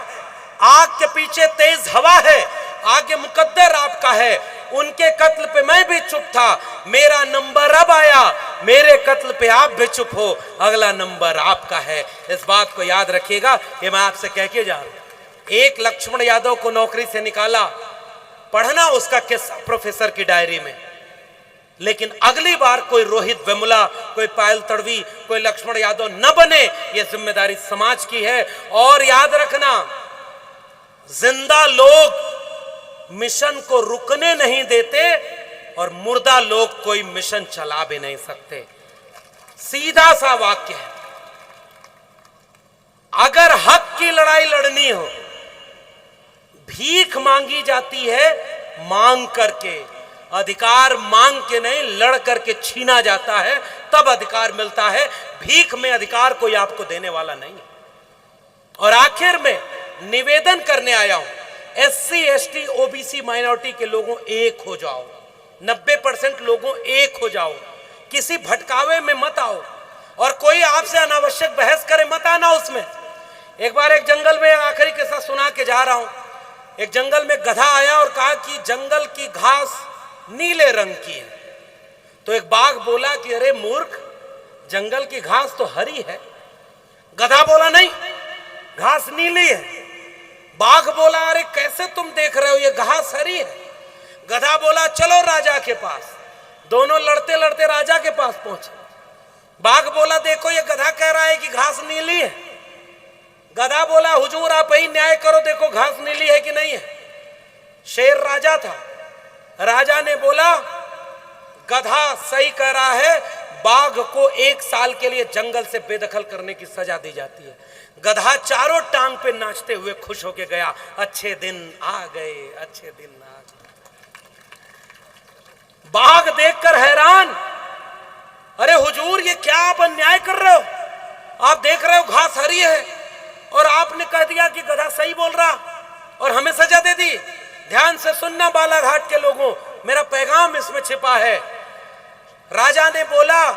Speaker 1: आग के पीछे तेज हवा है, आगे मुकद्दर आपका है। उनके कत्ल पे मैं भी चुप था, मेरा नंबर अब आया, मेरे कत्ल पे आप भी चुप हो, अगला नंबर आपका है। इस बात को याद रखिएगा, ये मैं आपसे कह के जा रहा हूं। एक लक्ष्मण यादव को नौकरी से निकाला, पढ़ना उसका किस्सा प्रोफेसर की डायरी में, लेकिन अगली बार कोई रोहित वेमुला, कोई पायल तड़वी, कोई लक्ष्मण यादव न बने, यह जिम्मेदारी समाज की है। और याद रखना, जिंदा लोग मिशन को रुकने नहीं देते और मुर्दा लोग कोई मिशन चला भी नहीं सकते। सीधा सा वाक्य है। अगर हक की लड़ाई लड़नी हो, भीख मांगी जाती है मांग करके, अधिकार मांग के नहीं लड़ करके छीना जाता है, तब अधिकार मिलता है। भीख में अधिकार कोई आपको देने वाला नहीं है। और आखिर में निवेदन करने आया हूं, एससी एसटी ओबीसी माइनॉरिटी के लोगों एक हो जाओ, 90% लोगों एक हो जाओ, किसी भटकावे में मत आओ, और कोई आपसे अनावश्यक बहस करे मत आना उसमें। एक बार एक जंगल में आखिरी किस्सा सुना के जा रहा हूं। एक जंगल में गधा आया और कहा कि जंगल की घास नीले रंग की है। तो एक बाघ बोला कि अरे मूर्ख, जंगल की घास तो हरी है। गधा बोला नहीं, घास नीली है। बाघ बोला अरे कैसे तुम देख रहे हो, ये घास हरी है। गधा बोला चलो राजा के पास। दोनों लड़ते लड़ते राजा के पास पहुंचे। बाघ बोला देखो ये गधा कह रहा है कि घास नीली है। गधा बोला हुजूर आप ही न्याय करो, देखो घास नीली है कि नहीं है। शेर राजा था। राजा ने बोला गधा सही कह रहा है, बाघ को 1 साल के लिए जंगल से बेदखल करने की सजा दी जाती है। गधा चारों टांग पे नाचते हुए खुश होके गया। अच्छे दिन आ गए, अच्छे दिन आ गए। बाघ देखकर हैरान, अरे हुजूर ये क्या आप अन्याय कर रहे हो? आप देख रहे हो घास हरी है और आपने कह दिया कि गधा सही बोल रहा और हमें सजा दे दी। ध्यान से सुनना बालाघाट के लोगों, मेरा पैगाम इसमें छिपा है। राजा ने बोला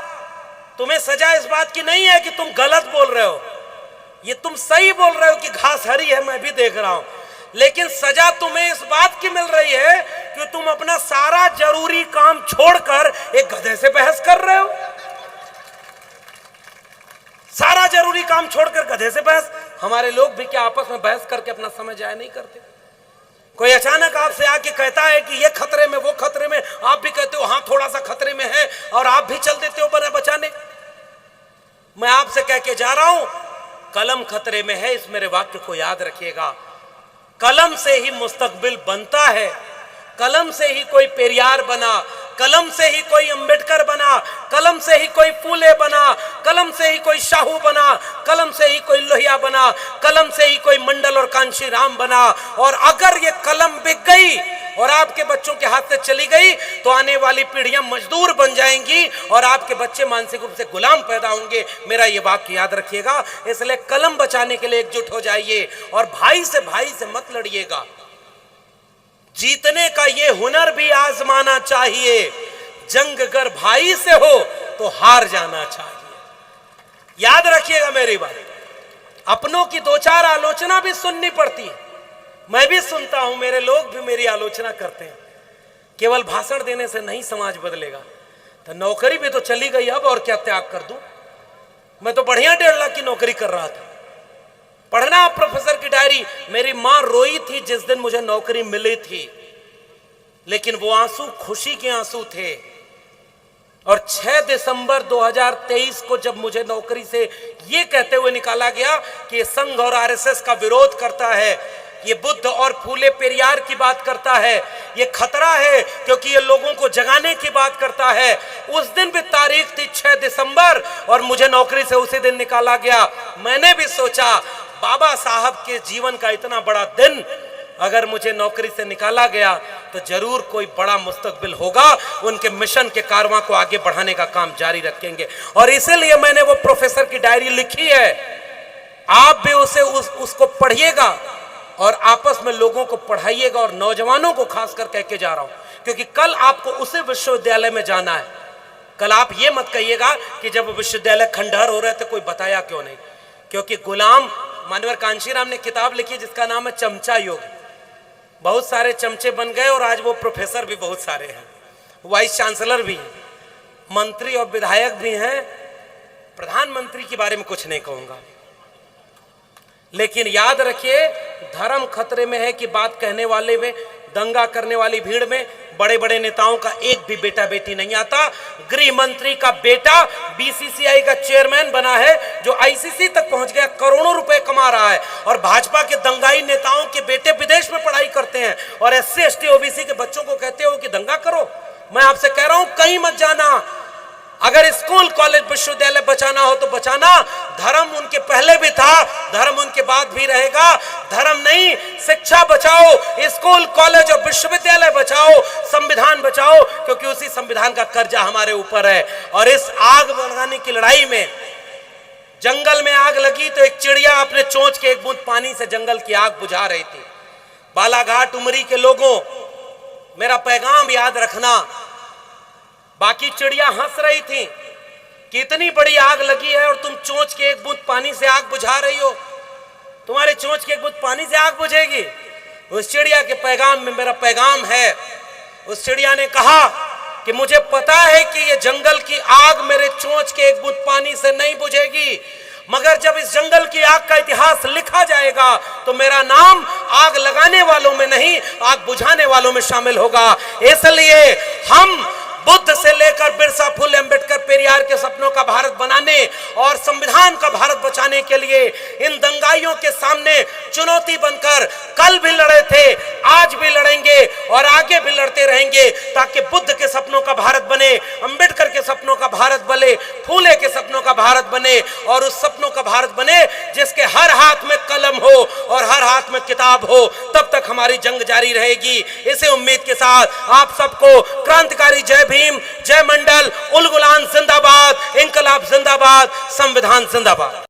Speaker 1: तुम्हें सजा इस बात की नहीं है कि तुम गलत बोल रहे हो, ये तुम सही बोल रहे हो कि घास हरी है, मैं भी देख रहा हूं, लेकिन सजा तुम्हें इस बात की मिल रही है कि तुम अपना सारा जरूरी काम छोड़कर एक गधे से बहस कर रहे हो। सारा जरूरी काम छोड़कर गधे से बहस। हमारे लोग भी क्या आपस में बहस करके अपना समय जाया नहीं करते? कोई अचानक आपसे आके कहता है कि ये खतरे में, वो खतरे में, आप भी कहते हो हाँ थोड़ा सा खतरे में है और आप भी चल देते हो बना बचाने। मैं आपसे कह के जा रहा हूं कलम खतरे में है, इस मेरे वाक्य को याद रखिएगा। कलम से ही मुस्तकबिल बनता है, कलम से ही कोई पेरियार बना, कलम से ही कोई अंबेडकर बना, कलम से ही कोई फूले बना, कलम से ही कोई शाहू बना, कलम से ही कोई लोहिया बना, कलम से ही कोई मंडल और कांशीराम बना। और अगर ये कलम बिक गई और आपके बच्चों के हाथ से चली गई तो आने वाली पीढ़ियां मजदूर बन जाएंगी और आपके बच्चे मानसिक रूप से गुलाम पैदा होंगे। मेरा ये वाक्य याद रखिएगा। इसलिए कलम बचाने के लिए एकजुट हो जाइए और भाई से मत लड़िएगा। जीतने का ये हुनर भी आजमाना चाहिए। जंग अगर भाई से हो तो हार जाना चाहिए। याद रखिएगा मेरी बात। अपनों की दो चार आलोचना भी सुननी पड़ती है, मैं भी सुनता हूं, मेरे लोग भी मेरी आलोचना करते हैं। केवल भाषण देने से नहीं समाज बदलेगा। तो नौकरी भी तो चली गई, अब और क्या त्याग कर दूं? मैं तो बढ़िया 1.5 लाख की नौकरी कर रहा था। पढ़ना प्रोफेसर की डायरी। मेरी मां रोई थी जिस दिन मुझे नौकरी मिली थी, लेकिन वो आंसू खुशी के आंसू थे। और 6 दिसंबर 2023 को जब मुझे नौकरी से ये कहते हुए निकाला गया कि ये संघ और आरएसएस का विरोध करता है, ये बुद्ध और फूले पेरियार की बात करता है, ये खतरा है क्योंकि ये लोगों को जगाने की बात करता है। उस दिन भी तारीख थी 6 दिसंबर और मुझे नौकरी से उसी दिन निकाला गया। मैंने भी सोचा बाबा साहब के जीवन का इतना बड़ा दिन, अगर मुझे नौकरी से निकाला गया तो जरूर कोई बड़ा मुस्तकबिल होगा। उनके मिशन के कारवां को आगे बढ़ाने का काम जारी रखेंगे। और इसीलिए मैंने वो प्रोफेसर की डायरी लिखी है। आप भी उसको पढ़िएगा और आपस में लोगों को पढ़ाइएगा और नौजवानों को खासकर कह के जा रहा हूं, क्योंकि कल आपको उसी विश्वविद्यालय में जाना है। कल आप ये मत कहिएगा कि जब विश्वविद्यालय खंडहर हो रहे थे कोई बताया क्यों नहीं। क्योंकि गुलाम मानवर कांशीराम ने किताब लिखी जिसका नाम है चमचा योग। बहुत सारे चमचे बन गए और आज वो प्रोफेसर भी बहुत सारे हैं, वाइस चांसलर भी हैं, मंत्री और विधायक भी हैं। प्रधानमंत्री के बारे में कुछ नहीं कहूंगा, लेकिन याद रखिए धर्म खतरे में है कि बात कहने वाले में, दंगा करने वाली भीड़ में बड़े बड़े नेताओं का एक भी बेटा बेटी नहीं आता। गृह मंत्री का बेटा बीसीसीआई का चेयरमैन बना है, जो आईसीसी तक पहुंच गया, करोड़ों रुपए कमा रहा है। और भाजपा के दंगाई नेताओं के बेटे विदेश में पढ़ाई करते हैं और एससी एसटी ओबीसी के बच्चों को कहते हो कि दंगा करो। मैं आपसे कह रहा हूं कहीं मत जाना। अगर स्कूल कॉलेज विश्वविद्यालय बचाना हो तो बचाना। धर्म उनके पहले भी था, धर्म उनके बाद भी रहेगा। धर्म नहीं, शिक्षा बचाओ, स्कूल कॉलेज और विश्वविद्यालय बचाओ, संविधान बचाओ, क्योंकि उसी संविधान का कर्जा हमारे ऊपर है। और इस आग लगाने की लड़ाई में, जंगल में आग लगी तो एक चिड़िया अपने चोंच के एक बूंद पानी से जंगल की आग बुझा रही थी। बालाघाट उमरी के लोगों, मेरा पैगाम याद रखना। बाकी चिड़िया हंस रही थी कि इतनी बड़ी आग लगी है और तुम चोंच के एक बूंद पानी से आग बुझा रही हो। तुम्हारे चोंच के एक बूंद पानी से आग बुझेगी? उस चिड़िया के पैगाम में मेरा पैगाम है। उस चिड़िया ने कहा कि मुझे पता है कि ये जंगल की आग मेरे चोंच के एक बूंद पानी से नहीं बुझेगी, मगर जब इस जंगल की आग का इतिहास लिखा जाएगा तो मेरा नाम आग लगाने वालों में नहीं, आग बुझाने वालों में शामिल होगा। इसलिए हम बुद्ध से लेकर बिरसा फुले अंबेडकर पेरियार के सपनों का भारत बनाने और संविधान का भारत बचाने के लिए इन दंगाइयों के सामने चुनौती बनकर कल भी लड़े थे, आज भी लड़ेंगे और आगे भी लड़ते रहेंगे, ताकि बुद्ध के सपनों का भारत बने, अंबेडकर के सपनों का भारत बने, फूले के सपनों का भारत बने और उस सपनों का भारत बने जिसके हर हाथ में कलम हो और हर हाथ में किताब हो। तब तक हमारी जंग जारी रहेगी। इसी उम्मीद के साथ आप सबको क्रांतिकारी जय भीम, जय मंडल, उल गुलान जिंदाबाद, इंकलाब जिंदाबाद, संविधान जिंदाबाद।